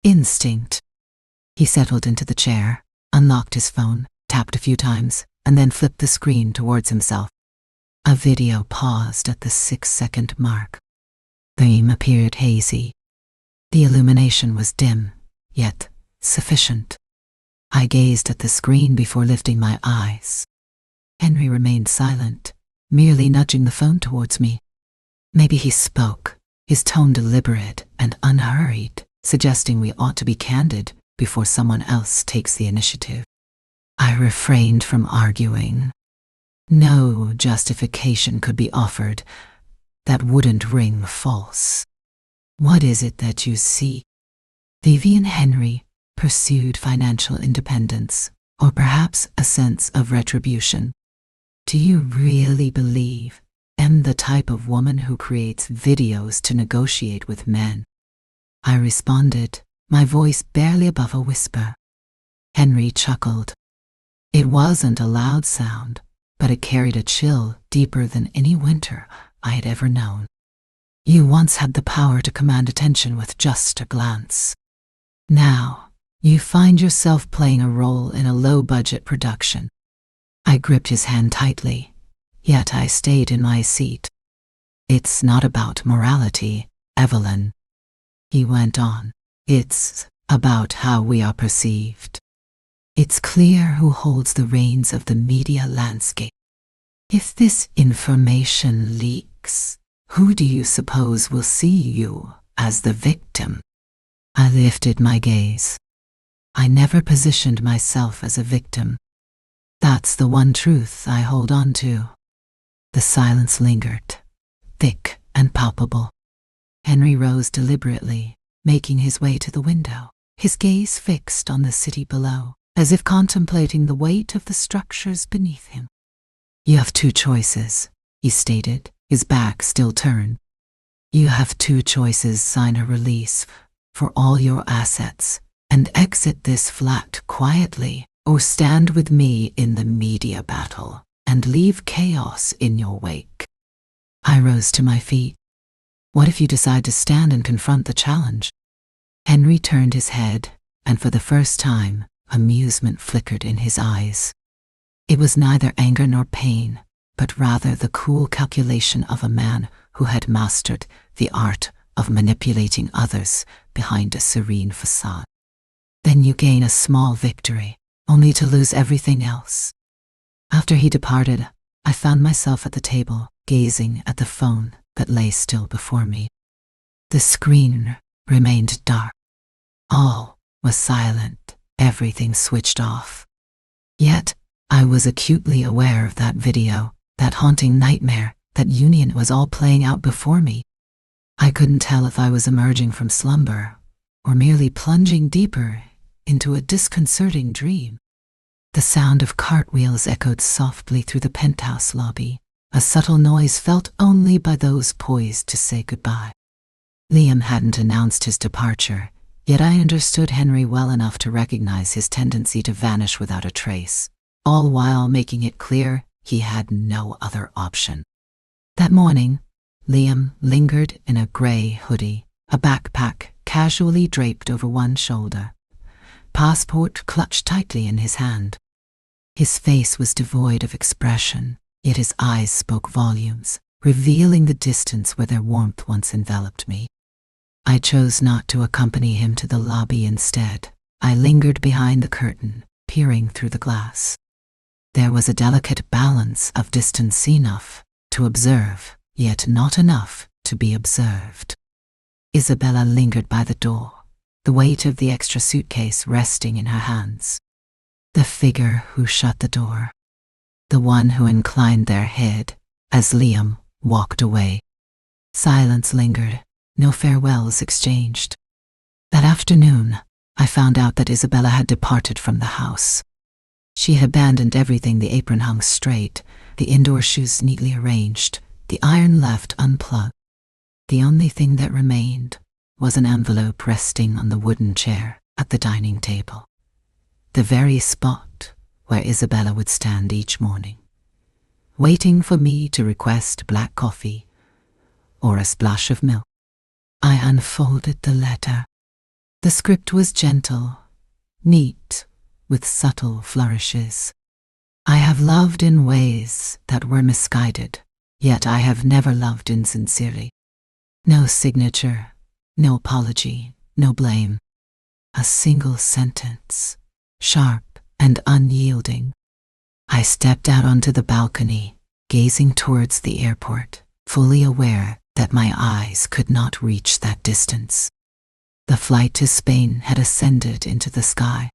Instinct. He settled into the chair, unlocked his phone, tapped a few times, and then flipped the screen towards himself. A video paused at the 6-second mark. The theme appeared hazy. The illumination was dim, yet sufficient. I gazed at the screen before lifting my eyes. Henry remained silent, merely nudging the phone towards me. Maybe he spoke, his tone deliberate and unhurried, suggesting we ought to be candid before someone else takes the initiative. I refrained from arguing. No justification could be offered that wouldn't ring false. "What is it that you seek?" Vivian Henry pursued financial independence, or perhaps a sense of retribution. "Do you really believe I'm the type of woman who creates videos to negotiate with men?" I responded, my voice barely above a whisper. Henry chuckled. It wasn't a loud sound, but it carried a chill deeper than any winter I had ever known. "You once had the power to command attention with just a glance. Now, you find yourself playing a role in a low-budget production." I gripped his hand tightly, yet I stayed in my seat. "It's not about morality, Evelyn." he went on. It's about how we are perceived. It's clear who holds the reins of the media landscape. If this information leaks, who do you suppose will see you as the victim? I lifted my gaze. I never positioned myself as a victim. That's the one truth I hold on to. The silence lingered, thick and palpable. Henry rose deliberately, making his way to the window, his gaze fixed on the city below, as if contemplating the weight of the structures beneath him. You have two choices, he stated, his back still turned. You have two choices: sign a release for all your assets and exit this flat quietly, or stand with me in the media battle and leave chaos in your wake. I rose to my feet. What if you decide to stand and confront the challenge? Henry turned his head, and for the first time, amusement flickered in his eyes. It was neither anger nor pain, but rather the cool calculation of a man who had mastered the art of manipulating others behind a serene facade. Then you gain a small victory, only to lose everything else. After he departed, I found myself at the table, gazing at the phone that lay still before me. The screen remained dark. All was silent, everything switched off. Yet, I was acutely aware of that video, that haunting nightmare, that union was all playing out before me. I couldn't tell if I was emerging from slumber, or merely plunging deeper into a disconcerting dream. The sound of cartwheels echoed softly through the penthouse lobby, a subtle noise felt only by those poised to say goodbye. Liam hadn't announced his departure, yet I understood Henry well enough to recognize his tendency to vanish without a trace, all while making it clear he had no other option. That morning, Liam lingered in a gray hoodie, a backpack casually draped over one shoulder, passport clutched tightly in his hand. His face was devoid of expression, yet his eyes spoke volumes, revealing the distance where their warmth once enveloped me. I chose not to accompany him to the lobby instead. I lingered behind the curtain, peering through the glass. There was a delicate balance of distance enough to observe, yet not enough to be observed. Isabella lingered by the door, the weight of the extra suitcase resting in her hands. The figure who shut the door. The one who inclined their head as Liam walked away. Silence lingered, no farewells exchanged. That afternoon, I found out that Isabella had departed from the house. She had abandoned everything, the apron hung straight, the indoor shoes neatly arranged, the iron left unplugged. The only thing that remained was an envelope resting on the wooden chair at the dining table, the very spot where Isabella would stand each morning, waiting for me to request black coffee or a splash of milk. I unfolded the letter. The script was gentle, neat, with subtle flourishes. I have loved in ways that were misguided, yet I have never loved insincerely. No signature, no apology, no blame. A single sentence, sharp and unyielding. I stepped out onto the balcony, gazing towards the airport, fully aware that my eyes could not reach that distance. The flight to Spain had ascended into the sky.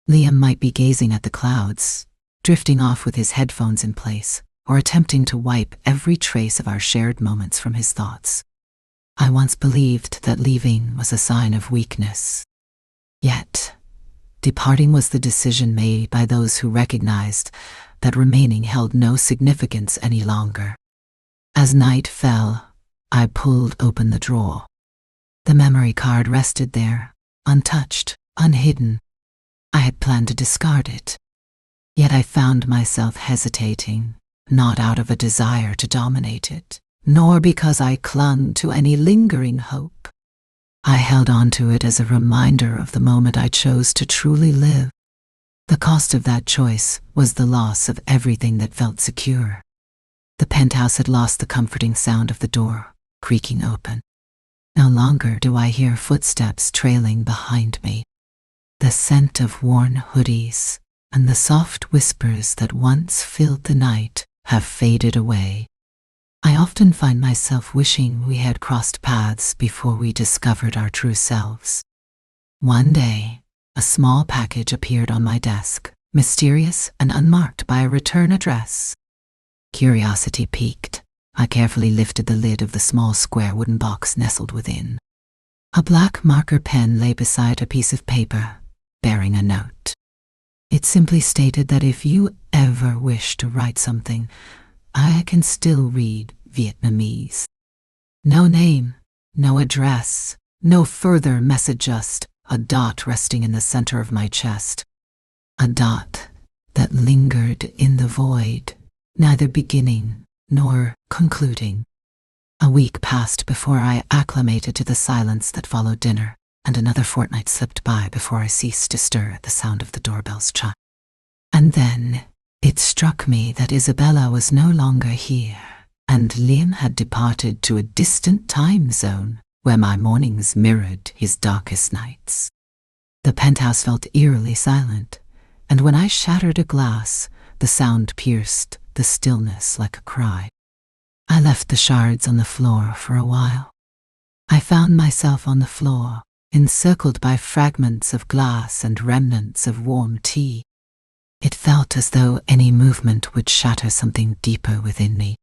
Liam might be gazing at the clouds, drifting off with his headphones in place, or attempting to wipe every trace of our shared moments from his thoughts. I once believed that leaving was a sign of weakness. Yet, departing was the decision made by those who recognized that remaining held no significance any longer. As night fell, I pulled open the drawer. The memory card rested there, untouched, unhidden. I had planned to discard it. Yet I found myself hesitating, not out of a desire to dominate it, nor because I clung to any lingering hope. I held on to it as a reminder of the moment I chose to truly live. The cost of that choice was the loss of everything that felt secure. The penthouse had lost the comforting sound of the door creaking open. No longer do I hear footsteps trailing behind me. The scent of worn hoodies and the soft whispers that once filled the night have faded away. I often find myself wishing we had crossed paths before we discovered our true selves. One day, a small package appeared on my desk, mysterious and unmarked by a return address. Curiosity piqued. I carefully lifted the lid of the small square wooden box nestled within. A black marker pen lay beside a piece of paper, bearing a note. It simply stated that if you ever wish to write something, I can still read Vietnamese. No name, no address, no further message, just a dot resting in the center of my chest. A dot that lingered in the void, neither beginning nor concluding. A week passed before I acclimated to the silence that followed dinner, and another fortnight slipped by before I ceased to stir at the sound of the doorbell's chime. And then it struck me that Isabella was no longer here, and Liam had departed to a distant time zone where my mornings mirrored his darkest nights. The penthouse felt eerily silent, and when I shattered a glass, the sound pierced the stillness like a cry. I left the shards on the floor for a while. I found myself on the floor, encircled by fragments of glass and remnants of warm tea. It felt as though any movement would shatter something deeper within me.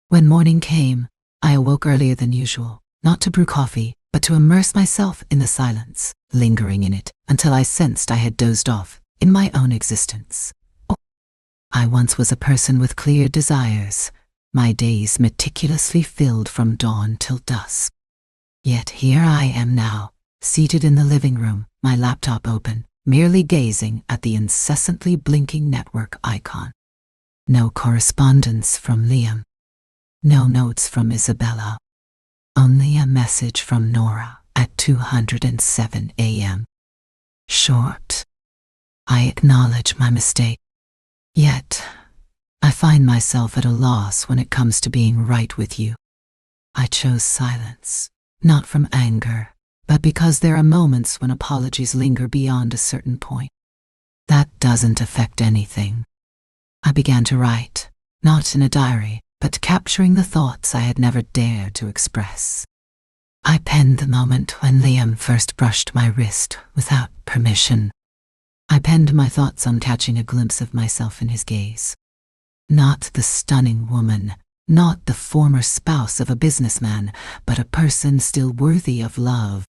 When morning came, I awoke earlier than usual, not to brew coffee, but to immerse myself in the silence, lingering in it until I sensed I had dozed off in my own existence. I once was a person with clear desires, my days meticulously filled from dawn till dusk. Yet here I am now, seated in the living room, my laptop open, merely gazing at the incessantly blinking network icon. No correspondence from Liam. No notes from Isabella. Only a message from Nora at 2:07 a.m. Short. I acknowledge my mistake. Yet, I find myself at a loss when it comes to being right with you. I chose silence, not from anger, but because there are moments when apologies linger beyond a certain point. That doesn't affect anything. I began to write, not in a diary, but capturing the thoughts I had never dared to express. I penned the moment when Liam first brushed my wrist without permission. I penned my thoughts on catching a glimpse of myself in his gaze. Not the stunning woman, not the former spouse of a businessman, but a person still worthy of love.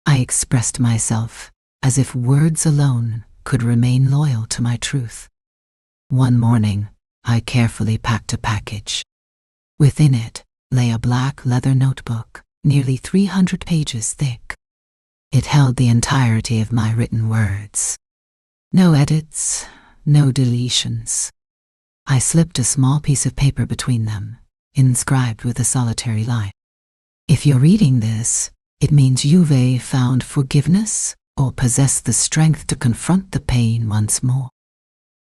I expressed myself as if words alone could remain loyal to my truth. One morning, I carefully packed a package. Within it lay a black leather notebook, nearly 300 pages thick. It held the entirety of my written words. No edits, no deletions. I slipped a small piece of paper between them, inscribed with a solitary line. If you're reading this, it means you've found forgiveness or possessed the strength to confront the pain once more.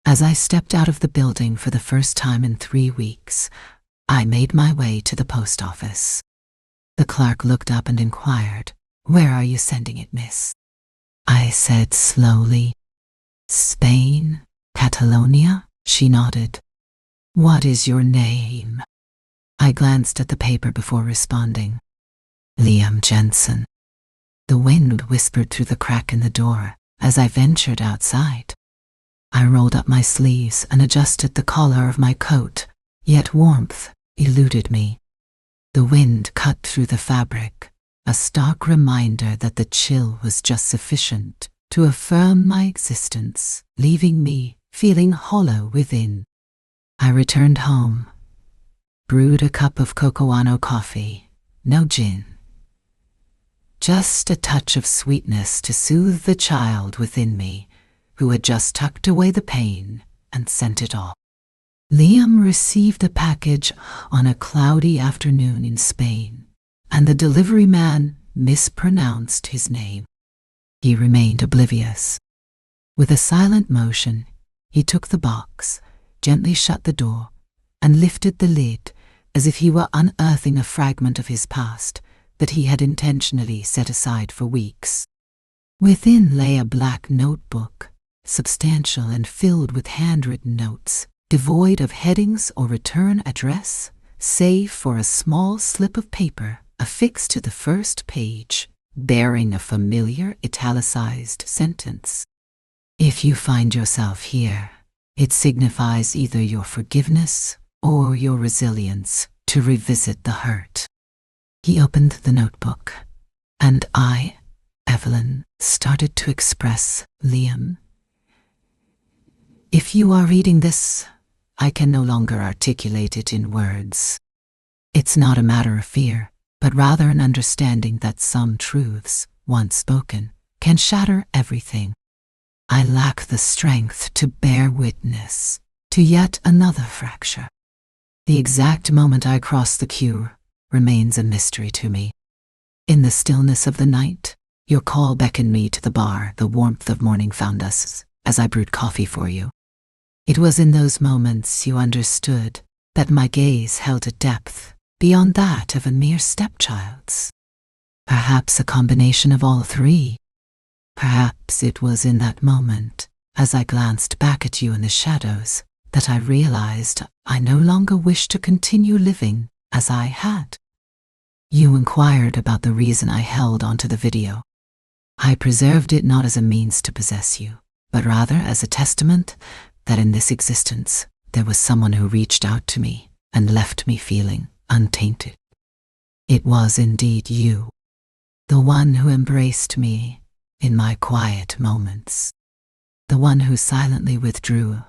As I stepped out of the building for the first time in 3 weeks, I made my way to the post office. The clerk looked up and inquired, "Where are you sending it, miss?" I said slowly, "Spain, Catalonia?" She nodded. "What is your name?" I glanced at the paper before responding. "Liam Jensen." The wind whispered through the crack in the door as I ventured outside. I rolled up my sleeves and adjusted the collar of my coat, yet warmth eluded me. The wind cut through the fabric, a stark reminder that the chill was just sufficient to affirm my existence, leaving me feeling hollow within. I returned home, brewed a cup of cocoano coffee, no gin. Just a touch of sweetness to soothe the child within me, who had just tucked away the pain and sent it off. Liam received a package on a cloudy afternoon in Spain, and the delivery man mispronounced his name. He remained oblivious. With a silent motion, he took the box, gently shut the door, and lifted the lid as if he were unearthing a fragment of his past, that he had intentionally set aside for weeks. Within lay a black notebook, substantial and filled with handwritten notes, devoid of headings or return address, save for a small slip of paper affixed to the first page, bearing a familiar italicized sentence. If you find yourself here, it signifies either your forgiveness or your resilience to revisit the hurt. He opened the notebook, and I, Evelyn, started to express Liam. If you are reading this, I can no longer articulate it in words. It's not a matter of fear, but rather an understanding that some truths, once spoken, can shatter everything. I lack the strength to bear witness to yet another fracture. The exact moment I crossed the queue remains a mystery to me. In the stillness of the night, your call beckoned me to the bar. The warmth of morning found us as I brewed coffee for you. It was in those moments you understood that my gaze held a depth beyond that of a mere stepchild's. Perhaps a combination of all three. Perhaps it was in that moment, as I glanced back at you in the shadows, that I realized I no longer wished to continue living as I had. You inquired about the reason I held onto the video. I preserved it not as a means to possess you, but rather as a testament that in this existence there was someone who reached out to me and left me feeling untainted. It was indeed you, the one who embraced me in my quiet moments, the one who silently withdrew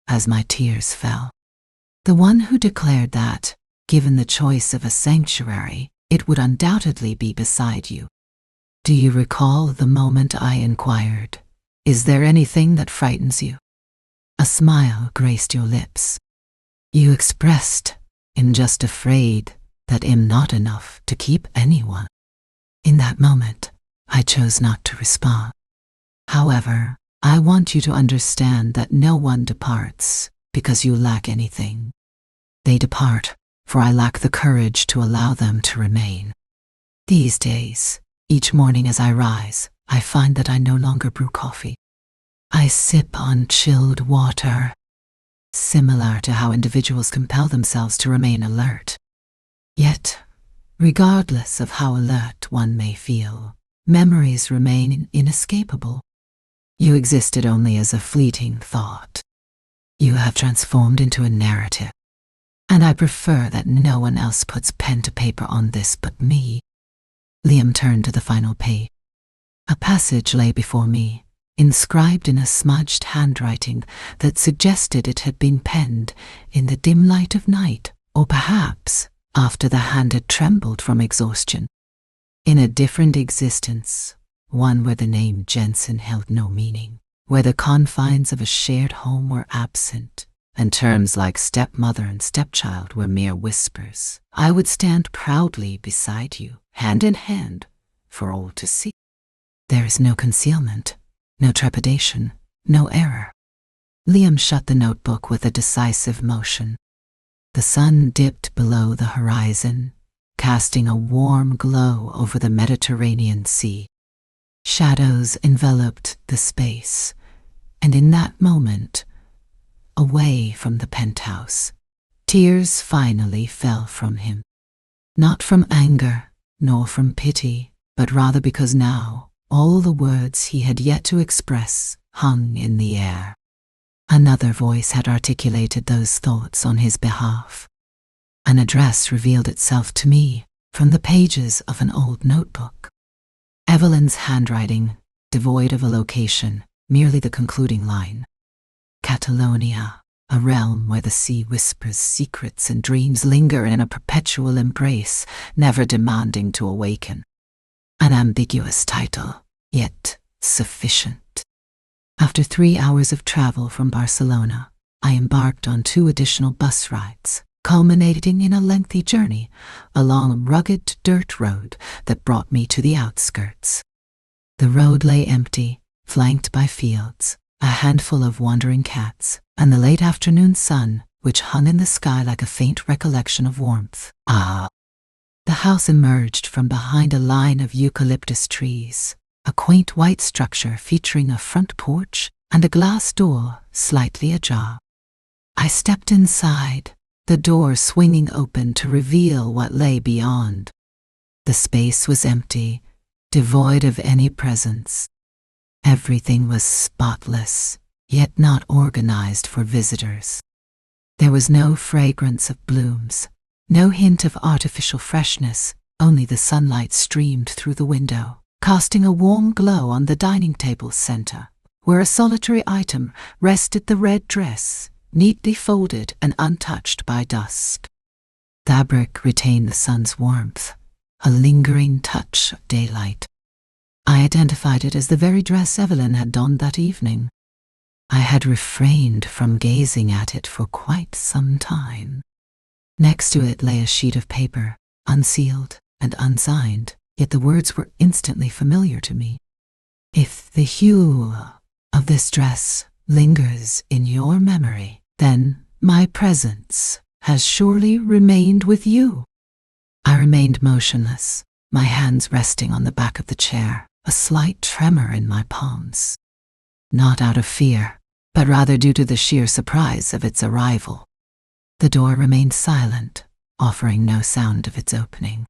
as my tears fell, the one who declared that, given the choice of a sanctuary, it would undoubtedly be beside you. Do you recall the moment I inquired, "Is there anything that frightens you?" A smile graced your lips. You expressed, "I'm just afraid that I'm not enough to keep anyone." In that moment, I chose not to respond. However, I want you to understand that no one departs because you lack anything. They depart, for I lack the courage to allow them to remain. These days, each morning as I rise, I find that I no longer brew coffee. I sip on chilled water, similar to how individuals compel themselves to remain alert. Yet, regardless of how alert one may feel, memories remain inescapable. You existed only as a fleeting thought. You have transformed into a narrative, and I prefer that no one else puts pen to paper on this but me. Liam turned to the final page. A passage lay before me, inscribed in a smudged handwriting that suggested it had been penned in the dim light of night, or perhaps after the hand had trembled from exhaustion. In a different existence, one where the name Jensen held no meaning, where the confines of a shared home were absent, and terms like stepmother and stepchild were mere whispers, I would stand proudly beside you, hand in hand, for all to see. There is no concealment, no trepidation, no error. Liam shut the notebook with a decisive motion. The sun dipped below the horizon, casting a warm glow over the Mediterranean Sea. Shadows enveloped the space, and in that moment, away from the penthouse, tears finally fell from him. Not from anger, nor from pity, but rather because now all the words he had yet to express hung in the air. Another voice had articulated those thoughts on his behalf. An address revealed itself to me from the pages of an old notebook. Evelyn's handwriting, devoid of a location, merely the concluding line. Catalonia, a realm where the sea whispers secrets and dreams linger in a perpetual embrace, never demanding to awaken. An ambiguous title, yet sufficient. After 3 hours of travel from Barcelona, I embarked on 2 additional bus rides, culminating in a lengthy journey along a rugged dirt road that brought me to the outskirts. The road lay empty, flanked by fields, a handful of wandering cats, and the late afternoon sun, which hung in the sky like a faint recollection of warmth. Ah! The house emerged from behind a line of eucalyptus trees, a quaint white structure featuring a front porch and a glass door slightly ajar. I stepped inside, the door swinging open to reveal what lay beyond. The space was empty, devoid of any presence. Everything was spotless, yet not organized for visitors. There was no fragrance of blooms, no hint of artificial freshness, only the sunlight streamed through the window, casting a warm glow on the dining table center, where a solitary item rested, the red dress, neatly folded and untouched by dust. Fabric retained the sun's warmth, a lingering touch of daylight. I identified it as the very dress Evelyn had donned that evening. I had refrained from gazing at it for quite some time. Next to it lay a sheet of paper, unsealed and unsigned, yet the words were instantly familiar to me. If the hue of this dress lingers in your memory, then my presence has surely remained with you. I remained motionless, my hands resting on the back of the chair, a slight tremor in my palms. Not out of fear, but rather due to the sheer surprise of its arrival. The door remained silent, offering no sound of its opening.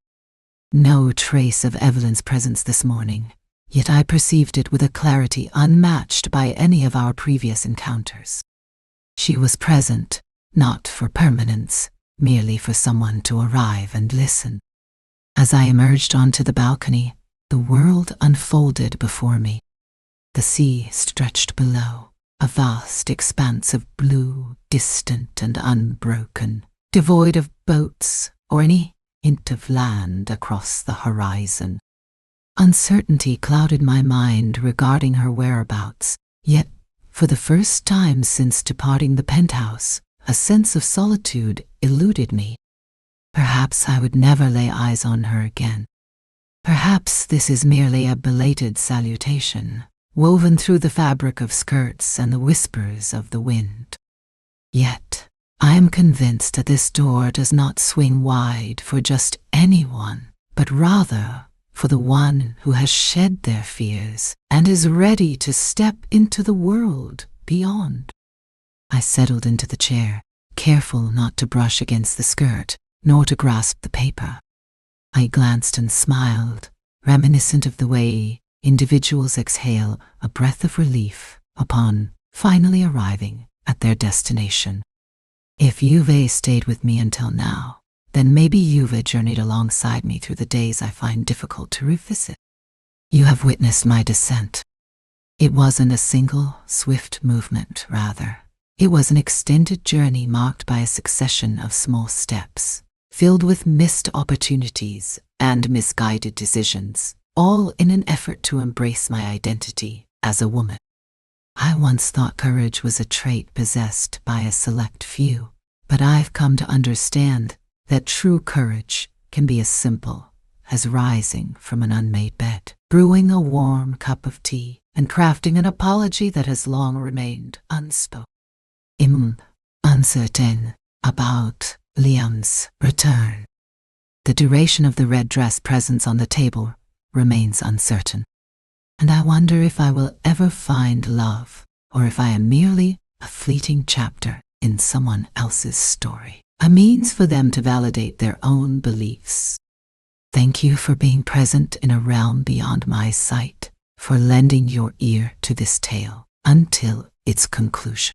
No trace of Evelyn's presence this morning, yet I perceived it with a clarity unmatched by any of our previous encounters. She was present, not for permanence, merely for someone to arrive and listen. As I emerged onto the balcony, the world unfolded before me. The sea stretched below, a vast expanse of blue, distant and unbroken, devoid of boats or any hint of land across the horizon. Uncertainty clouded my mind regarding her whereabouts, yet, for the first time since departing the penthouse, a sense of solitude eluded me. Perhaps I would never lay eyes on her again. Perhaps this is merely a belated salutation, woven through the fabric of skirts and the whispers of the wind. Yet, I am convinced that this door does not swing wide for just anyone, but rather for the one who has shed their fears and is ready to step into the world beyond. I settled into the chair, careful not to brush against the skirt, nor to grasp the paper. I glanced and smiled, reminiscent of the way individuals exhale a breath of relief upon finally arriving at their destination. If you've stayed with me until now, then maybe you've journeyed alongside me through the days I find difficult to revisit. You have witnessed my descent. It wasn't a single, swift movement, rather. It was an extended journey marked by a succession of small steps, filled with missed opportunities and misguided decisions, all in an effort to embrace my identity as a woman. I once thought courage was a trait possessed by a select few, but I've come to understand that true courage can be as simple as rising from an unmade bed, brewing a warm cup of tea, and crafting an apology that has long remained unspoken. I'm uncertain about Liam's return. The duration of the red dress presence on the table remains uncertain, and I wonder if I will ever find love, or if I am merely a fleeting chapter in someone else's story, a means for them to validate their own beliefs. Thank you for being present in a realm beyond my sight, for lending your ear to this tale until its conclusion.